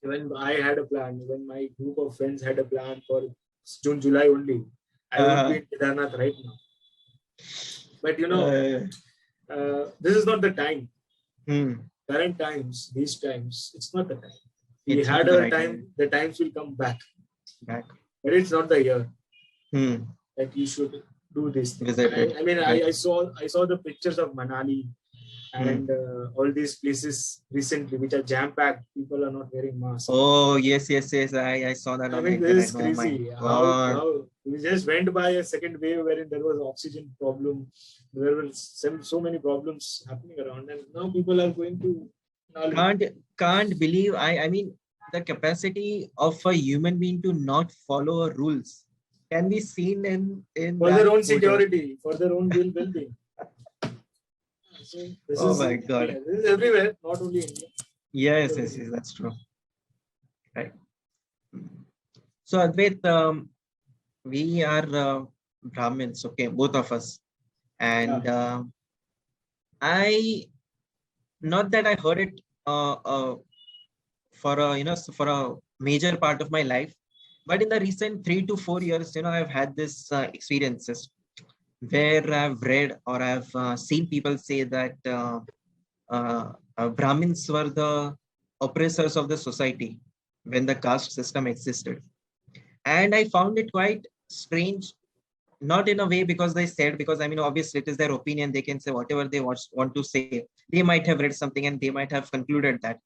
Even I had a plan. Even my group of friends had a plan for June, July only. I would be in Kedarnath right now. But this is not the time. Current times, these times, it's not the time. We had our time. The times will come back. But it's not the year that you should do this thing. I mean, I saw the pictures of Manali and all these places recently, which are jam-packed. People are not wearing masks. Oh, yes. I saw that. I mean, this is crazy. How we just went by a second wave wherein there was oxygen problem. There were so many problems happening around, and now people are going to. Can't believe. I mean, the capacity of a human being to not follow rules can be seen in for their own security, for their own well-being. So this my God! This is everywhere, not only India. Yes, that's true. Right. So Advait, we are Brahmins, okay, both of us, and I not that I heard it for a for a major part of my life, but in the recent 3 to 4 years, I've had this experiences where I've read or I've seen people say that Brahmins were the oppressors of the society when the caste system existed. And I found it quite strange, not in a way because they said, because I mean, obviously it is their opinion. They can say whatever they want to say. They might have read something and they might have concluded that.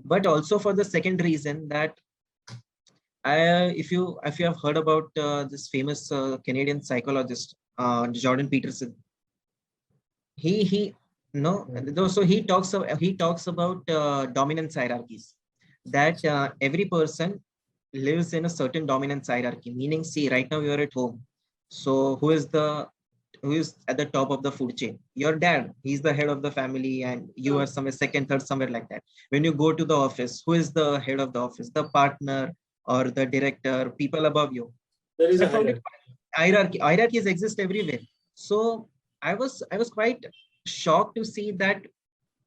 But also for the second reason that if you have heard about this famous Canadian psychologist, Jordan Peterson, he no so he talks about dominance hierarchies, that every person lives in a certain dominance hierarchy, meaning, see, right now you're at home, so who is at the top of the food chain? Your dad, he's the head of the family, and you are somewhere second, third, somewhere like that. When you go to the office, who is the head of the office? The partner or the director, people above you. There is So I a found it hierarchy. hierarchies exist everywhere. So I was quite shocked to see that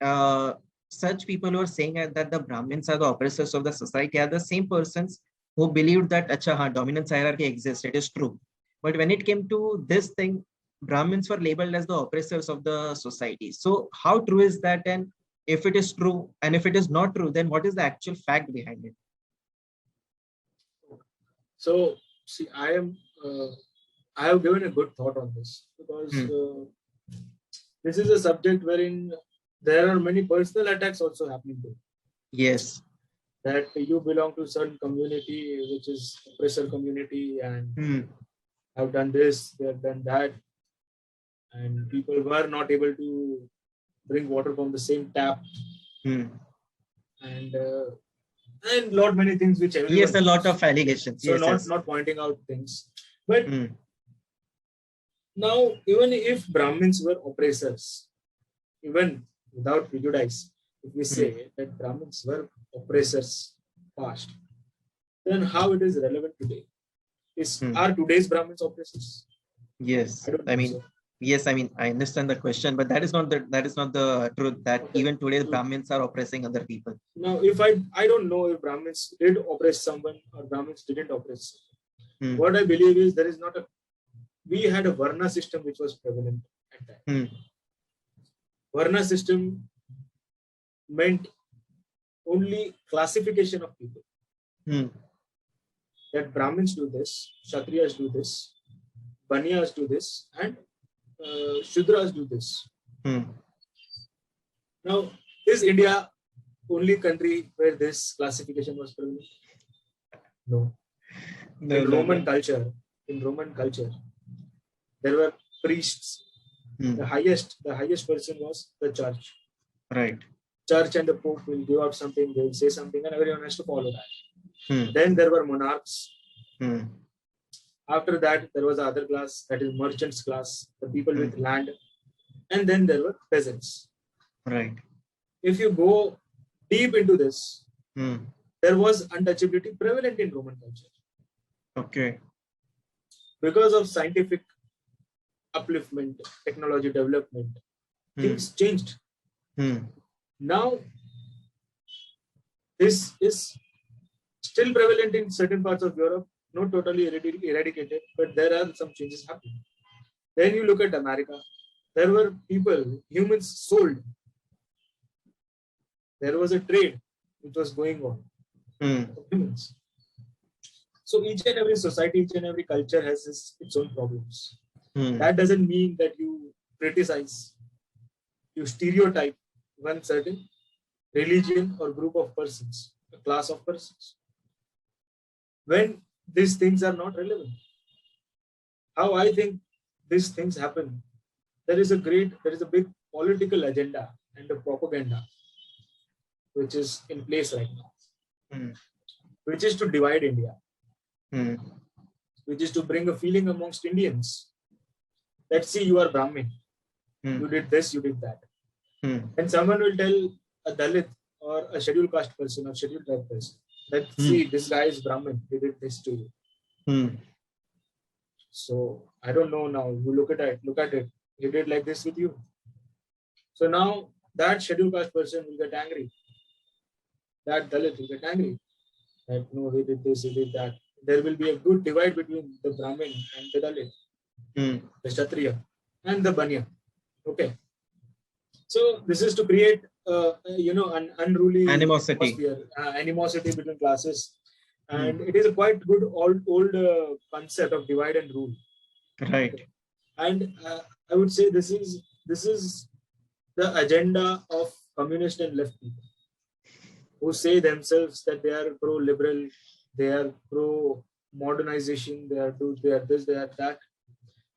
uh, such people who are saying that the Brahmins are the oppressors of the society are the same persons who believed that acha, dominance hierarchy exists. It is true. But when it came to this thing, Brahmins were labeled as the oppressors of the society. So how true is that? And if it is true, and if it is not true, then what is the actual fact behind it? So, see, I have given a good thought on this because this is a subject wherein there are many personal attacks also happening too. Yes. That you belong to a certain community, which is oppressor community, and have done this, they have done that, and people were not able to bring water from the same tap, and lot many things which everyone Yes, a lot knows. of allegations. So Yes, not pointing out things, but now even if Brahmins were oppressors, even without prejudice, if we say that Brahmins were oppressors past, then how it is relevant today? Are today's Brahmins oppressors? Yes, I mean, so. Yes, I mean, I understand the question, but that is not the truth that even today's Brahmins are oppressing other people. Now, if I don't know if Brahmins did oppress someone or Brahmins didn't oppress someone. What I believe is we had a Varna system which was prevalent at that time. Varna system meant only classification of people. That Brahmins do this, Kshatriyas do this, Banyas do this, and Shudras do this. Now, is India only country where this classification was prevalent? No. In Roman culture, there were priests. The highest person was the church. Right. Church and the Pope will give out something, they will say something, and everyone has to follow that. Then there were monarchs. After that, there was other class, that is merchants class, the people with land. And then there were peasants. Right. If you go deep into this, there was untouchability prevalent in Roman culture. Okay. Because of scientific upliftment, technology development, things changed. Now, this is still prevalent in certain parts of Europe, not totally eradicated, but there are some changes happening. Then you look at America, there were humans sold. There was a trade which was going on of humans. So each and every society, each and every culture has its own problems. That doesn't mean that you criticize, you stereotype one certain religion or group of persons, a class of persons, when these things are not relevant. How I think these things happen, there is a big political agenda and a propaganda which is in place right now, which is to divide India, which is to bring a feeling amongst Indians that, see, you are Brahmin, you did this, you did that. And someone will tell a Dalit or a scheduled caste person or scheduled tribe person, that see, this guy is Brahmin, he did this to you. So I don't know now. You look at it. He did like this with you. So now that scheduled caste person will get angry. That Dalit will get angry. That no, he did this, he did that. There will be a good divide between the Brahmin and the Dalit, the Kshatriya and the Banya. Okay. So this is to create, an unruly animosity between classes, and it is a quite good old concept of divide and rule. Right. Okay. And I would say this is the agenda of communist and left people, who say themselves that they are pro-liberal, they are pro-modernization, they are this, they are that.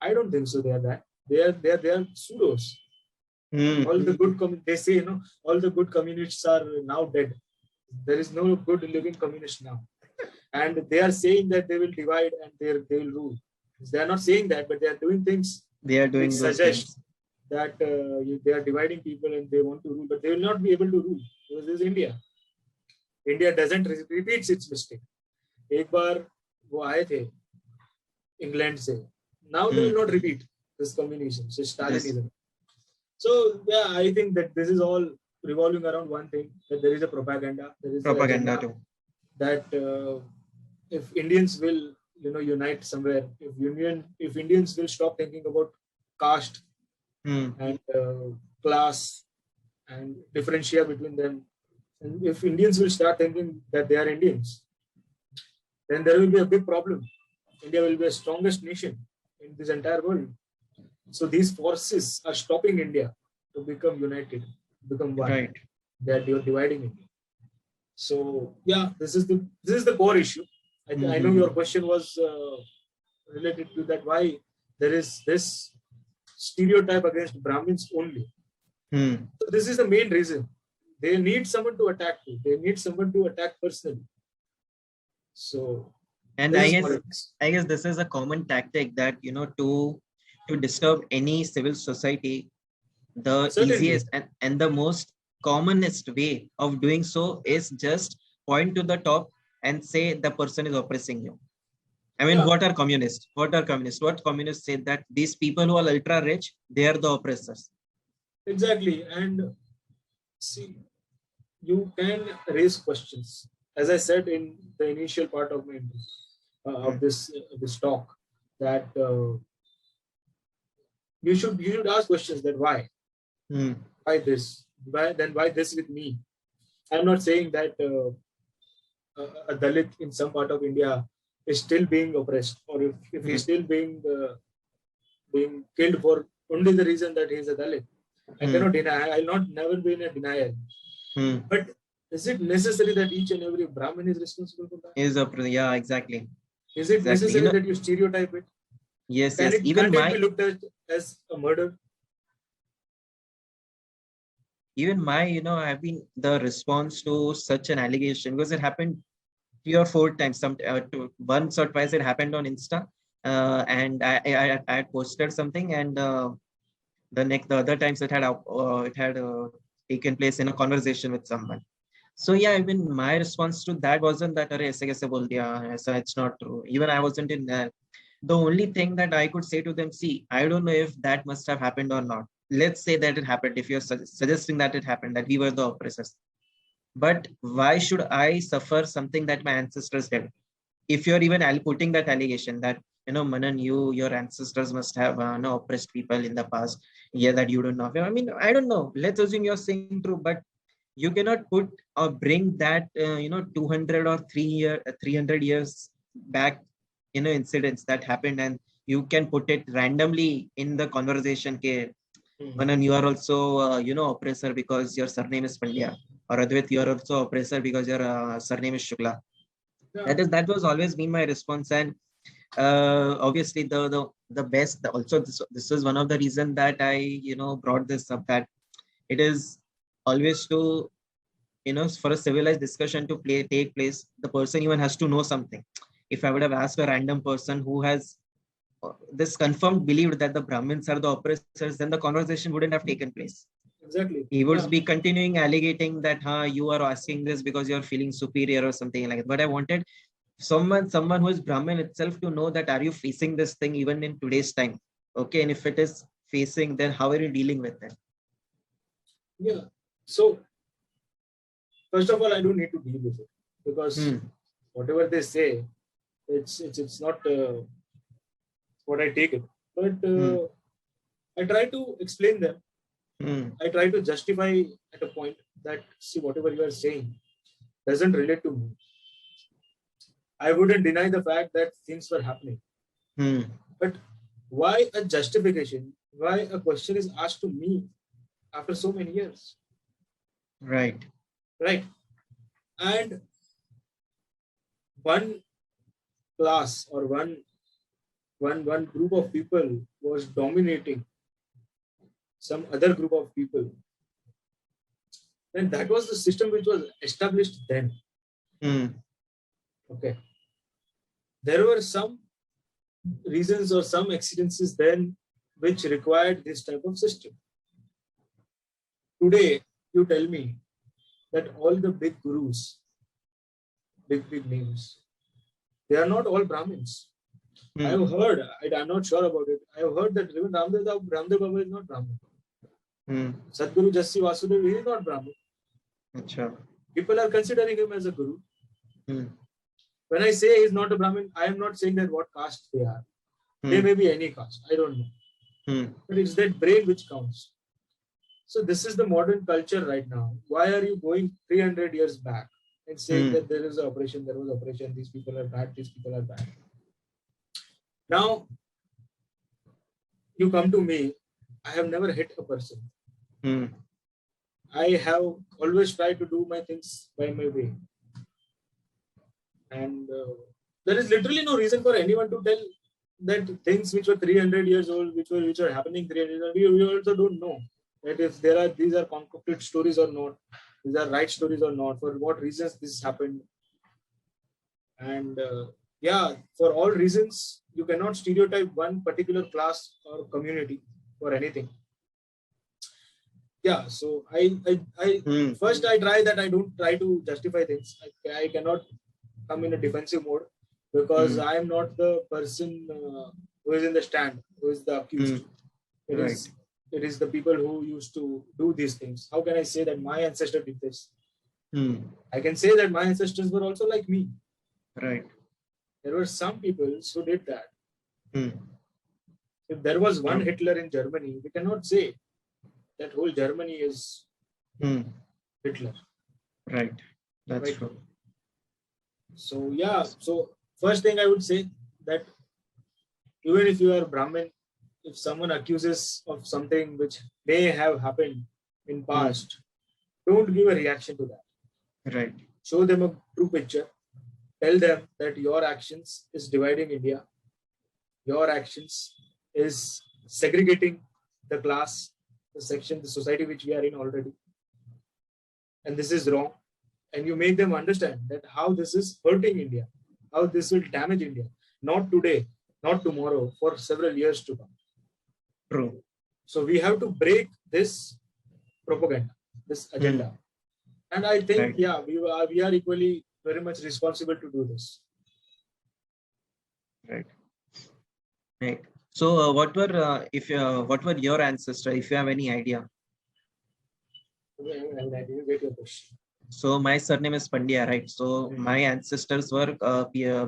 I don't think so. They are that. They are pseudos. All the good they say, all the good communists are now dead. There is no good living communist now, and they are saying that they will divide and they will rule. They are not saying that, but they are doing things. They are doing those suggest things that they are dividing people and they want to rule, but they will not be able to rule because this is India. India doesn't repeats its mistake. एक बार वो आए थे England से. Now they will not repeat this communism, this Stalinism. Yes. So yeah, I think that this is all revolving around one thing, that there is a propaganda. There is propaganda too. That if Indians will, unite somewhere, if Indians will stop thinking about caste and class and differentiate between them, and if Indians will start thinking that they are Indians, then there will be a big problem. India will be the strongest nation in this entire world. So these forces are stopping India to become united, become one. Right. They are dividing India. So yeah, this is the core issue. I know your question was related to that, why there is this stereotype against Brahmins only. So this is the main reason. They need someone to attack to. They need someone to attack personally. So, and I guess this is a common tactic that, to disturb any civil society, the easiest and the most commonest way of doing so is just point to the top and say the person is oppressing you. I mean, what are communists? What communists say? That these people who are ultra rich, they are the oppressors. Exactly. And see, you can raise questions. As I said in the initial part of my of this talk, that you should ask questions. That why this? Why this with me? I'm not saying that a Dalit in some part of India is still being oppressed, or if he's still being killed for only the reason that he's a Dalit. I cannot deny. I'll never be in a denial. But is it necessary that each and every Brahmin is responsible for that? Yeah, exactly. Is it necessary that you stereotype it? Yes, can it be looked at as a murder? Even I've been the response to such an allegation, because it happened 3 or 4 times. Once or twice it happened on Insta, and I had posted something, and the other times it had taken place in a conversation with someone. So yeah, even my response to that wasn't that aise kaise bol diya, it's not true. Even I wasn't in that. The only thing that I could say to them, see, I don't know if that must have happened or not. Let's say that it happened. If you're suggesting that it happened, that we were the oppressors, but why should I suffer something that my ancestors did? If you're even putting that allegation that, Manan, your ancestors must have oppressed people in the past, yeah, that you don't know. I mean, I don't know. Let's assume you're saying true, but you cannot put or bring that 200 or 300 years back, incidents that happened, and you can put it randomly in the conversation. Manan, you are also oppressor because your surname is Pandya, or Advait, you are also oppressor because your surname is Shukla. Yeah. That was always been my response. And obviously the best, also this is one of the reasons that I brought this up, that it is always to for a civilized discussion to take place, the person even has to know something. If I would have asked a random person who has this confirmed believed that the Brahmins are the oppressors, then the conversation wouldn't have taken place. exactly. He would Yeah. be continuing alligating that you are asking this because you're feeling superior or something like that. But I wanted someone who is Brahmin itself to know that are you facing this thing even in today's time? Okay, and if it is facing, then how are you dealing with it? Yeah. So first of all, I don't need to deal with it because whatever they say, it's not what I take it. But I try to explain them. I try to justify at a point that see whatever you are saying doesn't relate to me. I wouldn't deny the fact that things were happening. But why a justification? Why a question is asked to me after so many years? Right. Right. And one class or one group of people was dominating some other group of people. And that was the system which was established then. Okay. There were some reasons or some accidents then which required this type of system. Today, you tell me that all the big gurus, big names, they are not all Brahmins. I have heard, I'm not sure about it, I have heard that even Ramdev Baba is not Brahmin. Sadhguru Jassi Vasudev, he is not Brahmin. Achha. People are considering him as a guru. When I say he's not a Brahmin, I am not saying that what caste they are. They may be any caste, I don't know. But it's that brain which counts. So this is the modern culture right now. Why are you going 300 years back and saying that there is an operation, there was operation, these people are bad, these people are bad? Now, you come to me, I have never hit a person. I have always tried to do my things by my way. And there is literally no reason for anyone to tell that things which were 300 years old, which are happening 300 years old, we also don't know that if these are concocted stories or not, these are right stories or not, for what reasons this happened. And for all reasons, you cannot stereotype one particular class or community for anything. Yeah, so first I try that I don't try to justify things. I cannot come in a defensive mode because I am not the person who is in the stand, who is the accused. It is the people who used to do these things. How can I say that my ancestor did this? I can say that my ancestors were also like me. Right. There were some people who did that. If there was one Hitler in Germany, we cannot say that whole Germany is Hitler. Right. That's true. So so first thing I would say that even if you are Brahmin, if someone accuses of something which may have happened in past, don't give a reaction to that. Right. Show them a true picture. Tell them that your actions is dividing India. Your actions is segregating the class, the section, the society which we are in already. And this is wrong. And you make them understand that how this is hurting India, how this will damage India. Not today, not tomorrow, for several years to come. True. So we have to break this propaganda, this agenda. And I think, we are equally very much responsible to do this. Right. Right. So what were your ancestors, if you have any idea? I didn't get your question. So my surname is Pandya, right? So my ancestors were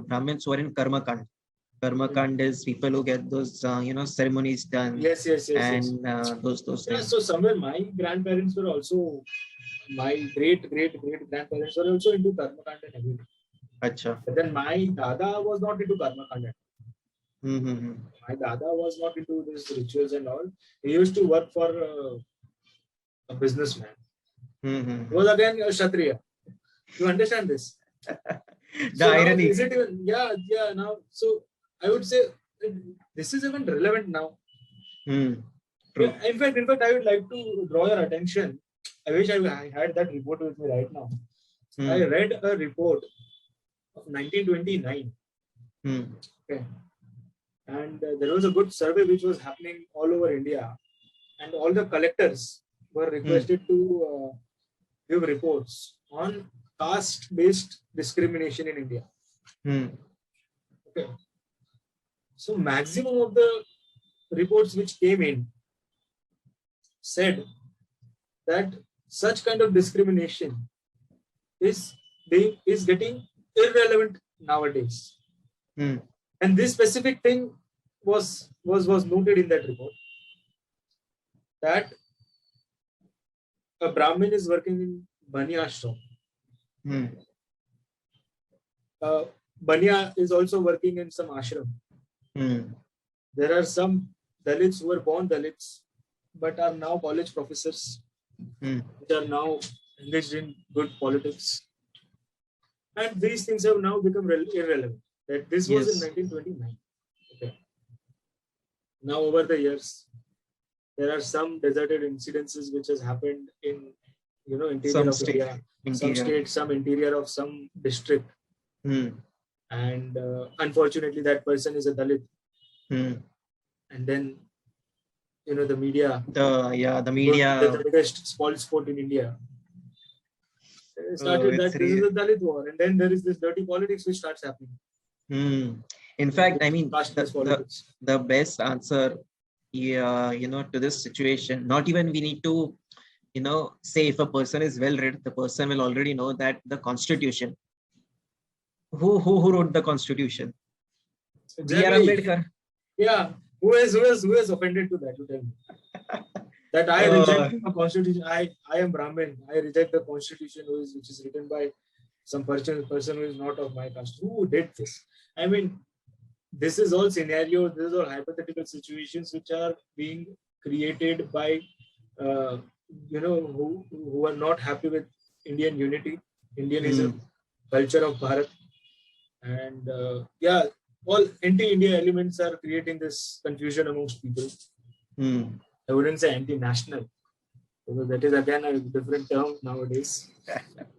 Brahmins who were in Karma Kand. Karma Kand is people who get those ceremonies done. Yes. And those things. So somewhere my grandparents were also, my great grandparents were also into Karma Kand and everything. Achha. But then my Dada was not into Karma Kand. My Dada was not into these rituals and all. He used to work for a businessman. He was again a Kshatriya. You understand this? The irony. Is it even, now. So I would say this is even relevant now. True. In fact, I would like to draw your attention. I wish I had that report with me right now. I read a report of 1929. Okay. And there was a good survey which was happening all over India. And all the collectors were requested to give reports on caste-based discrimination in India. Okay. So maximum of the reports which came in said that such kind of discrimination is getting irrelevant nowadays. And this specific thing was noted in that report, that a Brahmin is working in Baniya ashram. Baniya is also working in some ashram. There are some Dalits who were born Dalits but are now college professors, which are now engaged in good politics. And these things have now become irrelevant. That this was in 1929. Okay. Now over the years, there are some deserted incidences which has happened in interior Some of state, India, some state, some interior of some district. And unfortunately, that person is a Dalit. And then the media, the media, the biggest spoil sport in India, started that this is a Dalit war, and then there is this dirty politics which starts happening. In fact, I mean, the best answer, to this situation, not even we need to, say if a person is well read, the person will already know that the Constitution. Who wrote the Constitution? B.R. Ambedkar. Yeah. Who has offended to that? You tell me. That I reject the Constitution. I am Brahmin. I reject the Constitution which is written by some person who is not of my caste. Who did this? I mean, this is all scenarios. This is all hypothetical situations which are being created by who are not happy with Indian unity, Indianism, culture of Bharat, and all anti-India elements are creating this confusion amongst people. I wouldn't say anti-national, because that is again a different term nowadays.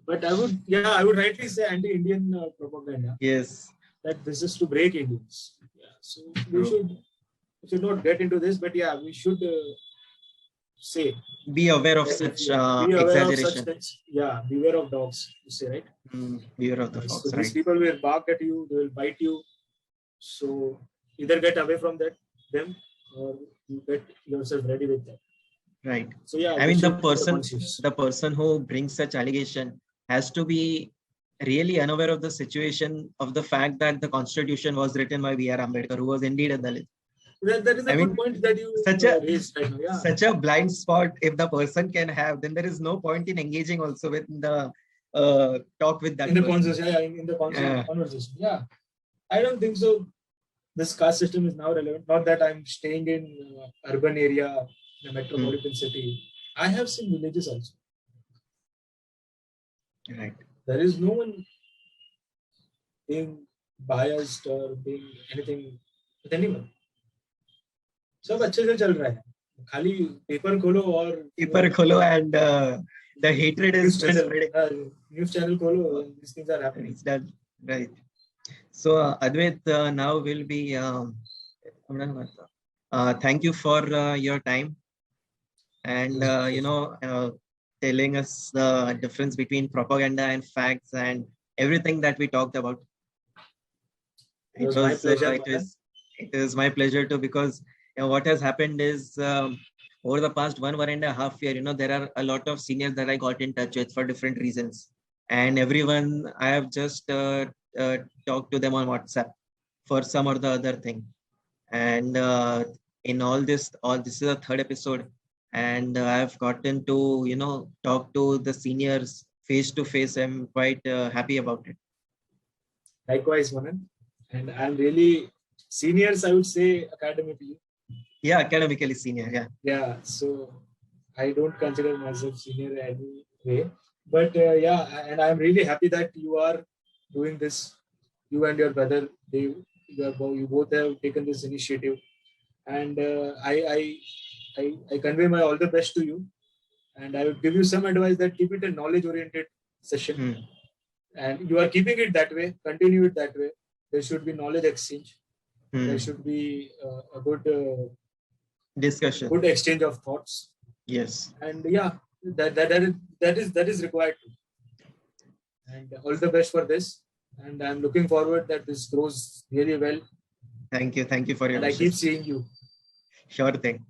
But I would rightly say anti-Indian propaganda. Yes. That this is to break Indians. Yeah. So we should not get into this, but we should say. Be aware of such exaggeration. Of such things. Yeah, beware of dogs, you say, right? Beware of the fox. So these people will bark at you, they will bite you. So either get away from them or you get yourself ready with that. Right. So I mean, the person who brings such allegation has to be really unaware of the situation, of the fact that the Constitution was written by B.R. Ambedkar, who was indeed a Dalit. That is a good point that you raised right now. Yeah. Such a blind spot, if the person can have, then there is no point in engaging also with the talk with that in the conversation. Yeah. I don't think so. This caste system is now relevant. Not that I'm staying in urban area, in a metropolitan city. I have seen villages also. Right. There is no one being biased or being anything with anyone. सब अच्छे से चल रहा है. खाली paper खोलो and the hatred is spreading. News channel खोलो, and these things are happening. It's done. Right. So Advait, now will be thank you for your time and telling us the difference between propaganda and facts and everything that we talked about. It was my pleasure. It is my pleasure too, because what has happened is over the past 1.5 years, there are a lot of seniors that I got in touch with for different reasons, and everyone I have just talked to them on WhatsApp for some or the other thing. And in all this is the third episode, and I've gotten to talk to the seniors face to face. I'm quite happy about it. Likewise, Manan, and I'm really seniors, I would say, academically. Yeah, academically senior. Yeah. So I don't consider myself senior in any way, but and I'm really happy that you are doing this. You and your brother, you both have taken this initiative, and I convey my all the best to you, and I would give you some advice that keep it a knowledge-oriented session, and you are keeping it that way. Continue it that way. There should be knowledge exchange. There should be a good discussion, good exchange of thoughts. Yes. And yeah, that is required too. And all the best for this, and I'm looking forward that this grows really well, Thank you for your and I keep wishes. seeing you. Sure thing.